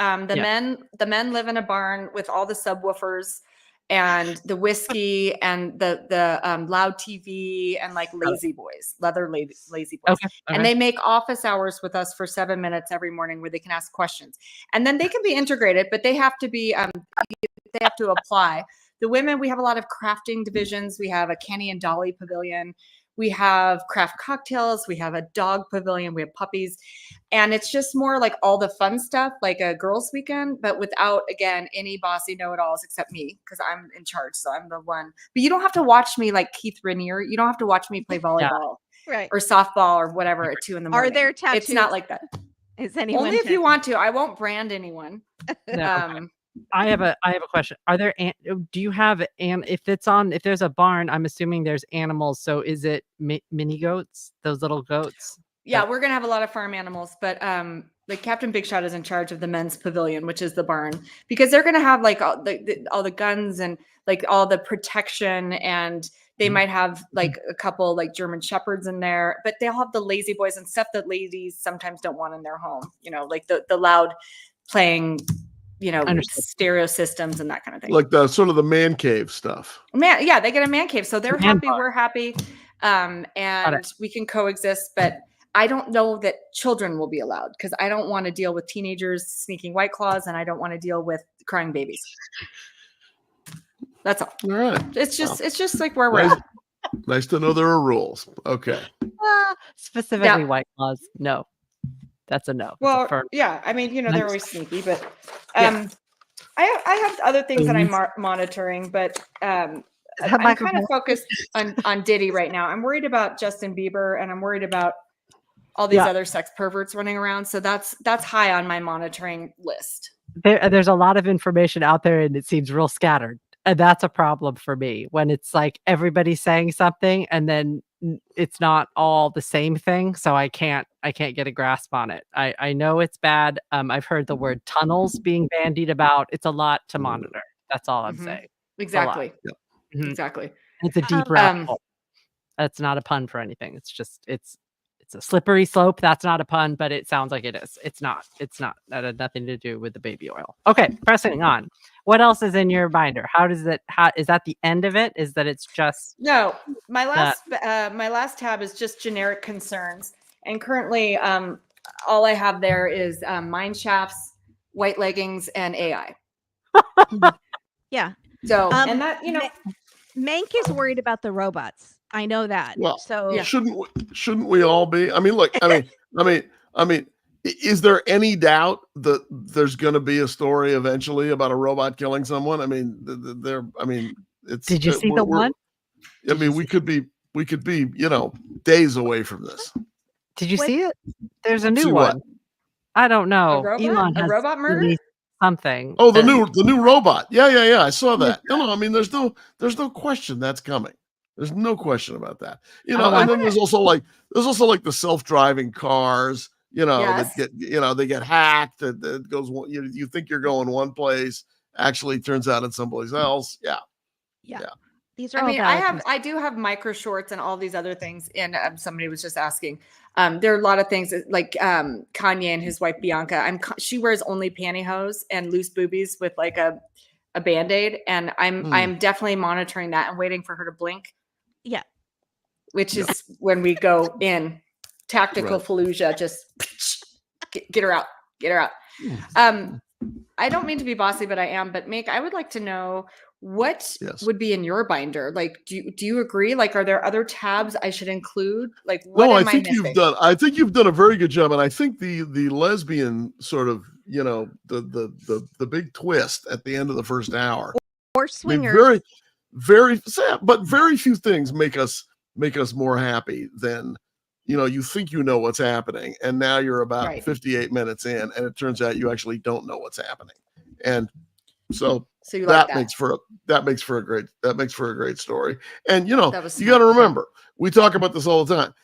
the men live in a barn with all the subwoofers and the whiskey and the loud TV and like lazy boys, lazy boys. Okay. And they make office hours with us for 7 minutes every morning where they can ask questions. And then they can be integrated, but they have to be they have to apply. The women, we have a lot of crafting divisions. We have a Kenny and Dolly pavilion. We have craft cocktails. We have a dog pavilion. We have puppies. And it's just more like all the fun stuff, like a girls' weekend, but without, again, any bossy know-it-alls except me, because I'm in charge. So I'm the one. But you don't have to watch me like Keith Rainier. You don't have to watch me play volleyball or softball or whatever at 2 a.m. Are there tattoos? It's not like that. Is anyone only if you want to? I won't brand anyone. No. I have a question. Are there do you have if there's a barn, I'm assuming there's animals. So is it mini goats, those little goats? Yeah, we're gonna have a lot of farm animals, but like Captain Big Shot is in charge of the men's pavilion, which is the barn, because they're gonna have like all the guns and like all the protection, and they might have like a couple like German shepherds in there, but they'll have the lazy boys and stuff that ladies sometimes don't want in their home. You know, like the loud playing, stereo systems and that kind of thing. Like the sort of the man cave stuff. They get a man cave, so they're happy, we're happy, and we can coexist. But I don't know that children will be allowed, because I don't want to deal with teenagers sneaking White Claws, and I don't want to deal with crying babies. That's all. All right. It's just like where we're at. Nice to know there are rules. Okay. Specifically White Claws. No. That's a no. Well, I mean, they're always sneaky, but I have other things that I'm monitoring, but I'm kind of focused on Diddy right now. I'm worried about Justin Bieber, and I'm worried about all these other sex perverts running around. So that's high on my monitoring list. There's a lot of information out there, and it seems real scattered. And that's a problem for me, when it's like everybody's saying something and then it's not all the same thing. So I can't get a grasp on it. I know it's bad. I've heard the word tunnels being bandied about. It's a lot to monitor. That's all I'm saying. Exactly. Yeah. Exactly. It's a deep rabbit hole. That's not a pun for anything. It's just it's a slippery slope. That's not a pun, but it sounds like it is. It's not. That had nothing to do with the baby oil. Okay, pressing on. What else is in your binder? How is that the end of it? Is that it's just no? My last tab is just generic concerns, and currently, all I have there is mine shafts, white leggings, and AI. Yeah. So and that Mank is worried about the robots. I know that. Well, so shouldn't we all be? I mean, look. I mean, is there any doubt that there's going to be a story eventually about a robot killing someone? I mean, it's. Did you see the one? I mean, we could be, days away from this. Did you see it? There's a new one. I don't know. Elon has robot murder. Something. Oh, the new robot. Yeah. I saw that. No, I mean, there's no question that's coming. There's no question about that. And then there's also like the self-driving cars, that get, they get hacked. That goes, you think you're going one place, actually turns out it's someplace else. Yeah. These are I all mean, valid I do have micro shorts and all these other things. And somebody was just asking. There are a lot of things like Kanye and his wife Bianca. She wears only pantyhose and loose boobies with like a Band-Aid, and I'm definitely monitoring that and waiting for her to blink. Yeah. Which is when we go in tactical Fallujah, just get her out, get her out. I don't mean to be bossy, but I am. But Mick, I would like to know what would be in your binder. Like, do you agree? Like, are there other tabs I should include? Like, what am I missing? I think you've done a very good job, and I think the lesbian sort of, you know, the big twist at the end of the first hour, or swingers. I mean, very sad, but very few things make us more happy than, you know, you think you know what's happening, and now you're about 58 minutes in, and it turns out you actually don't know what's happening, and so that makes for a great story. And you know, you got to remember, we talk about this all the time.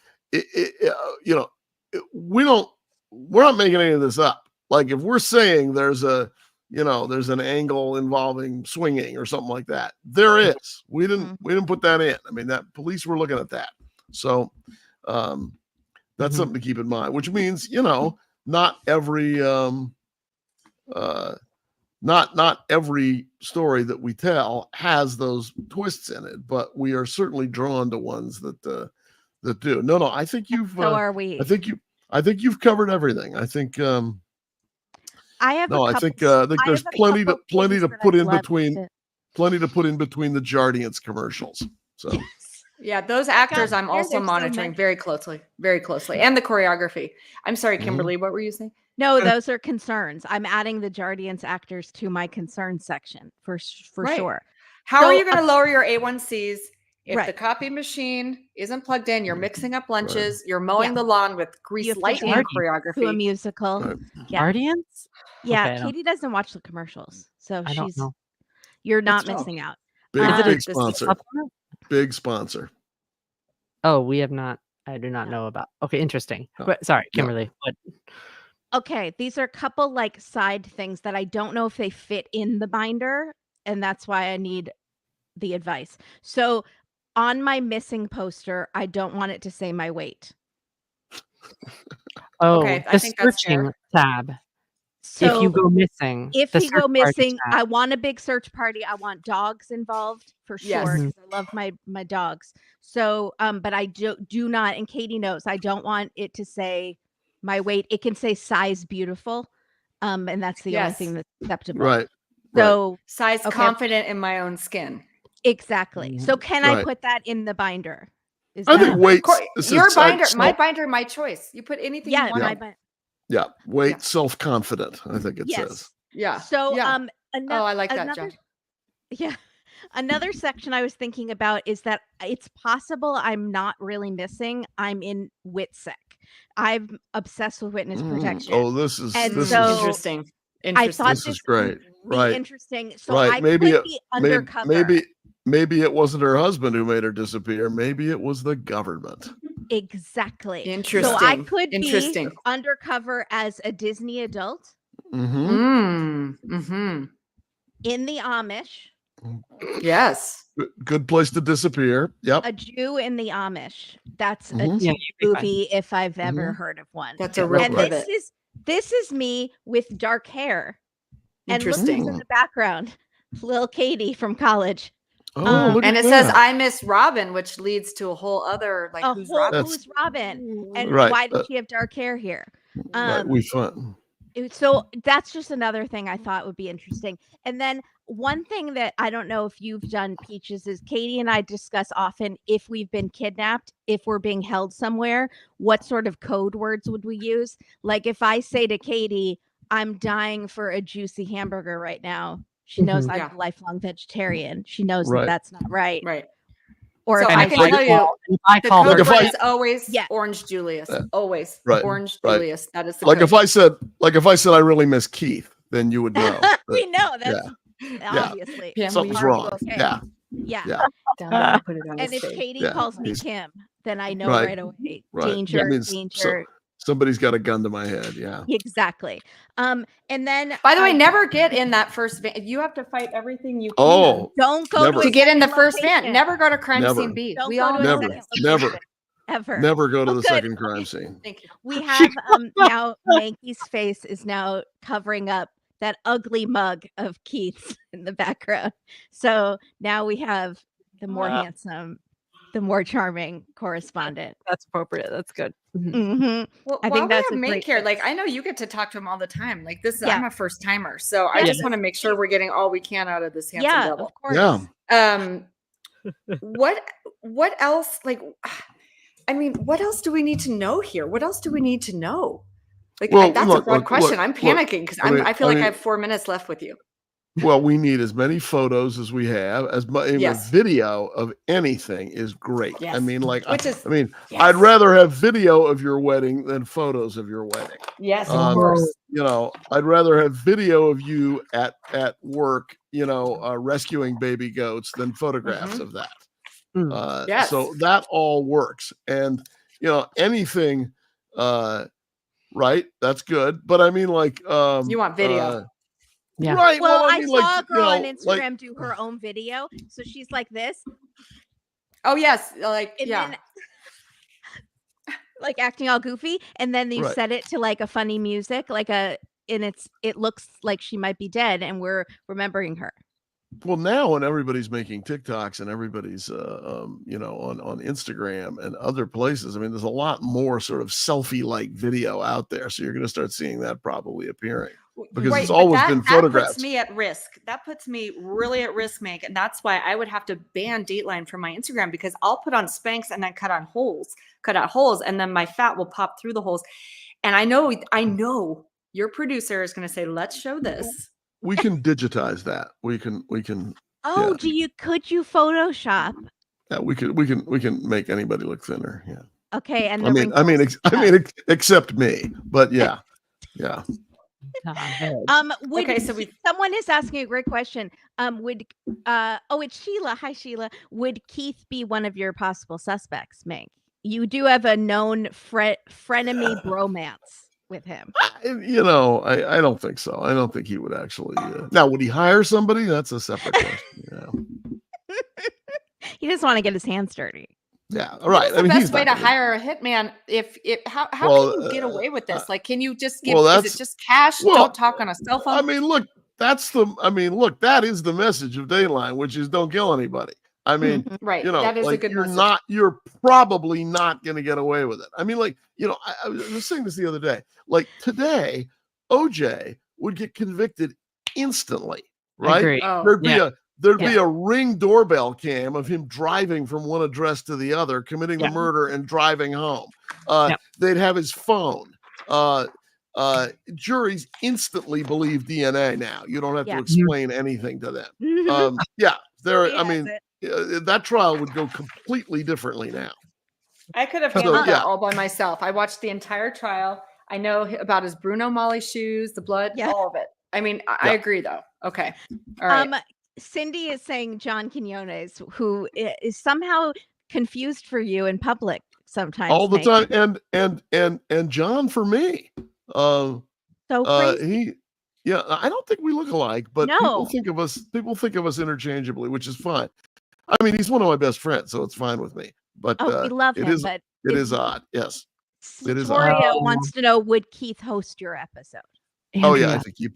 You know, we're not making any of this up. Like if we're saying there's an angle involving swinging or something like that, there is. We didn't put that in. I mean, that police were looking at that. So that's something to keep in mind, which means, you know, not every not every story that we tell has those twists in it, but we are certainly drawn to ones that do. No, I think you've so are we. I think you've covered everything. I think I have I think there's plenty to put in between the Jardiance commercials. So yeah, those actors I'm also monitoring very closely, and the choreography. I'm sorry, Kimberly, what were you saying? No, those are concerns. I'm adding the Jardiance actors to my concerns section for sure. How are you going to lower your A1Cs if the copy machine isn't plugged in? You're mixing up lunches. You're mowing the lawn with grease lightning choreography. To a musical. Jardiance? Yeah, Okay, Katie doesn't watch the commercials, so don't know. You're not missing out. Big sponsor. Big sponsor. Oh, we have not. I do not know about. Okay, interesting. But sorry, Kimberly. What? Okay, these are a couple like side things that I don't know if they fit in the binder, and that's why I need the advice. So on my missing poster, I don't want it to say my weight. Oh, okay, the searching tab. So if you go missing, I want a big search party. I want dogs involved for sure. Because I love my dogs. So, but I do not, and Katie knows, I don't want it to say my weight. It can say size beautiful. And that's the only thing that's acceptable. Right. So size confident in my own skin. Exactly. So can I put that in the binder? I think weight. Your binder, my binder, my choice. You put anything you want. My binder. Yeah, weight, self-confident. I think it says. Yeah. So I like that, John. Yeah. Another section I was thinking about is that it's possible I'm not really missing. I'm in WITSEC. I'm obsessed with witness protection. Oh, this is interesting. I thought this is great. Right. Interesting. So I could be undercover. Maybe it wasn't her husband who made her disappear. Maybe it was the government. Exactly. Interesting. So I could be undercover as a Disney adult. In the Amish. Yes. Good place to disappear. Yep. A Jew in the Amish. That's a movie if I've ever heard of one. That's a real pivot. This is me with dark hair. And look who's in the background. Lil Katie from college. Oh, and it says I miss Robin, which leads to a whole other who's Robin? Who's Robin? And why did she have dark hair here? We fun. So that's just another thing I thought would be interesting. And then one thing that I don't know if you've done, Peaches, is Katie and I discuss often if we've been kidnapped, if we're being held somewhere, what sort of code words would we use? Like if I say to Katie, I'm dying for a juicy hamburger right now. She knows I'm a lifelong vegetarian. She knows that that's not right. Right. Or so I can tell you, the code word is always Orange Julius. Always Orange Julius. That is the code. If I said I really miss Keith, then you would know. We know that's obviously something's wrong. Okay. Yeah. And if Katie calls me Kim, then I know right away. Danger. somebody's got a gun to my head. Yeah. Exactly. And then By the way, never get in that first van. You have to fight everything you can. Oh, don't go never. to To get in the second first van. location. Never go to crime Never. scene B. Don't We go all to a know Never. second this. location. Never. Ever. Never go to the good. second crime scene. Thank you. We have now Mankie's face is now covering up that ugly mug of Keith's in the background. So now we have the more handsome, the more charming correspondent. That's appropriate. That's good. Mhm. Well, I while think we that's have a Mank great here, like fix. I know you get to talk to him all the time. Like this, Yeah. I'm a first timer, so I Yeah. just want to make sure we're getting all we can out of this handsome Yeah, devil. of course. Yeah. What else? Like, I mean, what else do we need to know here? What else do we need to know? Like, Well, that's look, a broad look, question. look, I'm look. panicking because I mean- I feel I like mean- I have 4 minutes left with you. Well, we need as many photos as we have. As much Yes. video of anything is great. I Yes. mean, like, Which is- I mean, Yes. I'd rather have video of your wedding than photos of your wedding. Yes, of Um, course. You know, I'd rather have video of you at work, rescuing baby goats than photographs of that. Yes. So that all works. And, anything, right. That's good. But I mean, like, You want video. Yeah. Right. Well, I I mean, saw like, a girl on like- Instagram do her own video. So she's like this, Oh yes, like and yeah. then like acting all goofy, and then you Right. set it to like a funny music, and it looks like she might be dead, and we're remembering her. Well, now when everybody's making TikToks and everybody's, on Instagram and other places, I mean, there's a lot more sort of selfie-like video out there. So you're going to start seeing that probably appearing. Because it's but always been That photographs. puts me at risk. That puts me really at risk, Meg. And that's why I would have to ban Dateline from my Instagram, because I'll put on Spanx and then cut out holes, and then my fat will pop through the holes. And I know your producer is going to say, let's show this. We can digitize that. We can. Oh, Yeah. could you Photoshop? Yeah, we can make anybody look thinner. Yeah. Okay, and I mean, except me. But yeah. Okay, so someone is asking a great question. It's Sheila. Hi, Sheila. Would Keith be one of your possible suspects, Meg? You do have a known frenemy bromance with him. I don't think so. I don't think he would actually. Now, would he hire somebody? That's a separate question. He just want to get his hands dirty. Yeah. All right. What's the best way to hire a hitman? How can you get away with this? Like, can you just give? Is it just cash? Don't talk on a cell phone. I mean, look, that is the message of Dateline, which is don't kill anybody. I mean, right. That is a good message. You're probably not going to get away with it. I mean, like, I was saying this the other day. Like today, OJ would get convicted instantly, right? Agree. Oh, There'd be a Ring doorbell cam of him driving from one address to the other, committing the murder and driving home. They'd have his phone. Juries instantly believe DNA now. You don't have to explain anything to them. That trial would go completely differently now. I could have handled that all by myself. I watched the entire trial. I know about his Bruno Mali shoes, the blood, all of it. I mean, I agree though. Okay. All right. Cindy is saying John Quinones, who is somehow confused for you in public sometimes. All the time. And John for me. So crazy. I don't think we look alike, but people think of us interchangeably, which is fine. I mean, he's one of my best friends, so it's fine with me. But we love him. But it is odd. Yes. It is Victoria odd. wants to know, would Keith host your episode? Andrea. Oh yeah, I think he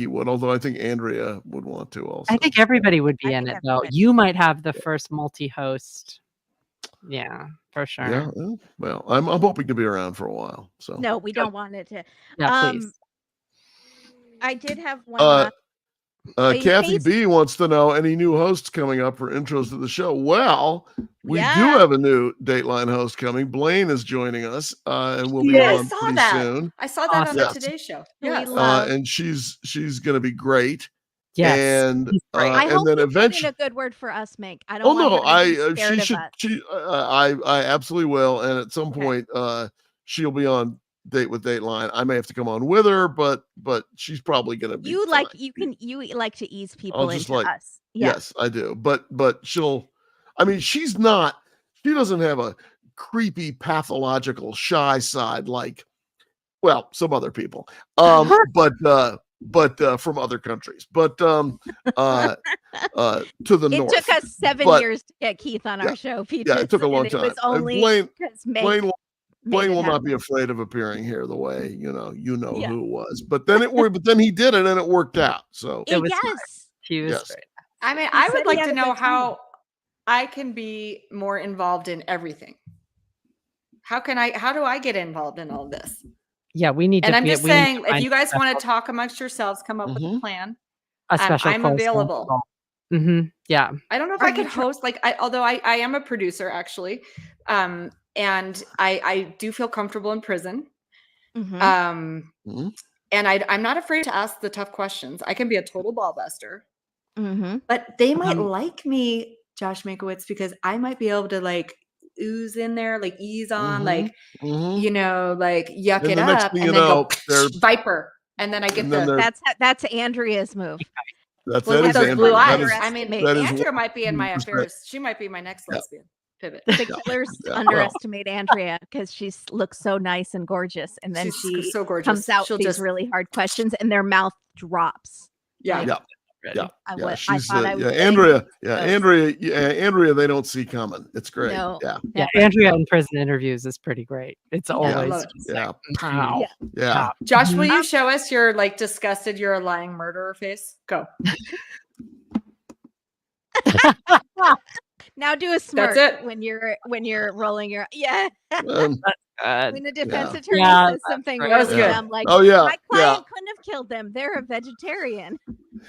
would. Although I think Andrea would want to also. I think everybody would be in it though. You might have the first multi-host. Yeah, for sure. Yeah. Well, I'm hoping to be around for a while. So no, we don't want it to. Yeah, please. I did have one. Kathy B wants to know any new hosts coming up for intros to the show. Well, we do have a new Dateline host coming. Blaine is joining us, and we'll be on pretty soon. I saw that on the Today Show. Yeah, and she's going to be great. Yes, and I hope then you eventually put in a good word for us, Meg. I don't. I absolutely will. And at some point, she'll be on Date with Dateline. I may have to come on with her, but she's probably gonna be. You like to ease people into us. Yeah. Yes, I do. But she doesn't have a creepy, pathological, shy side, like, well, some other people, but from other countries, but to the It north. took us 7 But- years to get Keith on Yeah. our show, Peaches. Yeah, it took a long and time. It was And only Blaine- because Blaine made it will not happen. be afraid of appearing here the way Yeah. who was. But then but then he did it and it worked out. So It was Yes. He was Yes. great. I mean, He I said would he like had to a know good how I can be more involved in everything. How do I get involved in all this? Yeah, we need And to. I'm just we need to saying, if find you guys want special- to talk amongst yourselves, come up with a Mhm. plan. a special I'm person. available. Yeah. I don't know if Are I you could host, like, although I am a producer actually, and I do feel comfortable in prison. Mhm. And I'm not afraid to ask the tough questions. I can be a total ball buster, Mhm. but they might like me, Josh Mankiewicz, because I might be able to like ooze in there, like ease on, Mhm. like, Mhm. like yuck And it the next up, thing and you then know, go they're viper, and then I get and then they're- That's Andrea's move. that's well, that with is those Andrea. blue That eyes. is I mean, underestimate. that is Andrea might be in my 100%. affairs. She might be my next Yeah. lesbian. Pivot. The killers Yeah. underestimate Andrea because she looks so nice and gorgeous, and then She's she so gorgeous. comes out She'll with these just really hard questions, and their mouth drops. yeah. Like, Yeah. Yeah. I Yeah, I she's thought I was getting Andrea. Yeah, those. Andrea. They don't see coming. It's great. No. Yeah, Yeah, Never. Andrea in prison interviews is pretty great. It's Yeah. always Love it. just yeah. like, Pow. Yeah. Yeah. pow. Josh, will Mhm. you show us your like disgusted, you're a lying murderer face? Go. Now do a smirk it. when you're rolling your Um, when the defense attorney Yeah, says something great. That was really good. dumb like oh yeah. my Yeah. client couldn't have killed them. They're a vegetarian.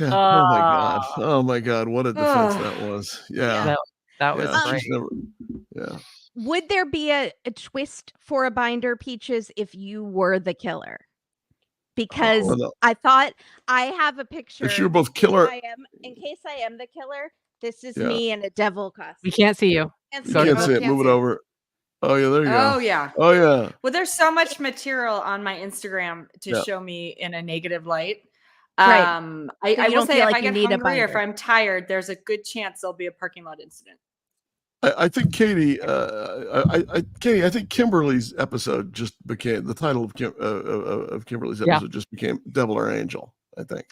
Yeah. Oh my god. Oh my god. What a defense Oh. that was. Yeah. That, that was Yeah, great. she's never. Yeah. Would there be a twist for a binder, Peaches, if you were the killer? Because Oh, no. I thought I have a picture. If you were both killer, in case I am the killer, this is Yeah. me in a devil costume. We can't see you. Can't you Go can't to see it. can't Move see it it. over. Oh yeah. There you Oh go. yeah. Oh yeah. Well, there's so much material on my Instagram to Yeah. show me in a negative light. Right. I you will don't say feel if like I you get need a hungry or if binder. I'm tired, there's a good chance there'll be a parking lot incident. I think Katie. Katie. I think Kimberly's episode just became the title of Kimberly's Yeah. episode just became Devil or Angel. I think.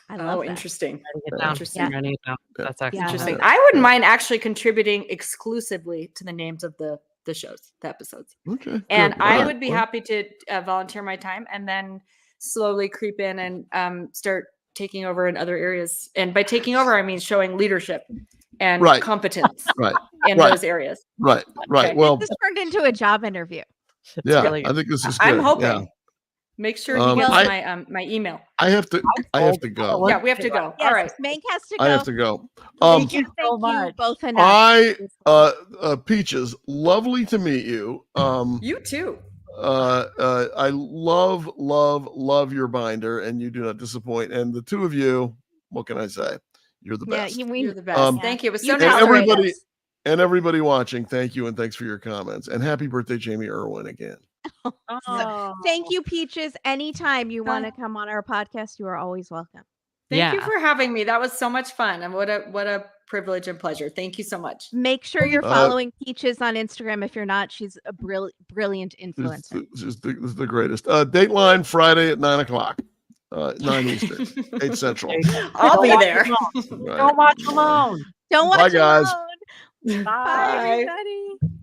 I love Oh, that. interesting. Writing it Yeah. down. Interesting. I'm writing it down. Yeah. That's actually Yeah. Interesting. Yeah. I wouldn't Yeah. mind actually contributing exclusively to the names of the shows, the episodes. Okay. And good. I All right. would be Well, happy to volunteer my time and then slowly creep in and start taking over in other areas. And by taking over, I mean showing leadership and Right. competence Right. in Right. those areas. Right. Right. Okay. Well, This turned into a job interview. It's yeah. really I think this is good. I'm hoping. Yeah. Make sure he Um, gets I- my email. I have to. I have to go. Yeah, we have to go. Yes, All right. Mank has to go. I have to go. Thank you so Thank you much. both enough. Peaches, lovely to meet you. You too. I love your binder, and you do not disappoint. And the two of you, what can I say? You're the best. You're the best. Um, Thank you. It was You so and nice. tolerate everybody- us. And everybody watching, thank you, and thanks for your comments. And happy birthday, Jamie Irwin, again. Oh. Thank you, Peaches. Anytime you want to come on our podcast, you are always welcome. Thank you Yeah. for having me. That was so much fun. And what a privilege and pleasure. Thank you so much. Make sure you're Uh, following Peaches on Instagram. If you're not, she's a brilliant influencer. This is the greatest. Dateline Friday at 9:00, 9 Eastern, 8 Central. I'll be there. Right. Don't watch alone. Don't Bye, watch guys. alone. Bye, Bye. everybody.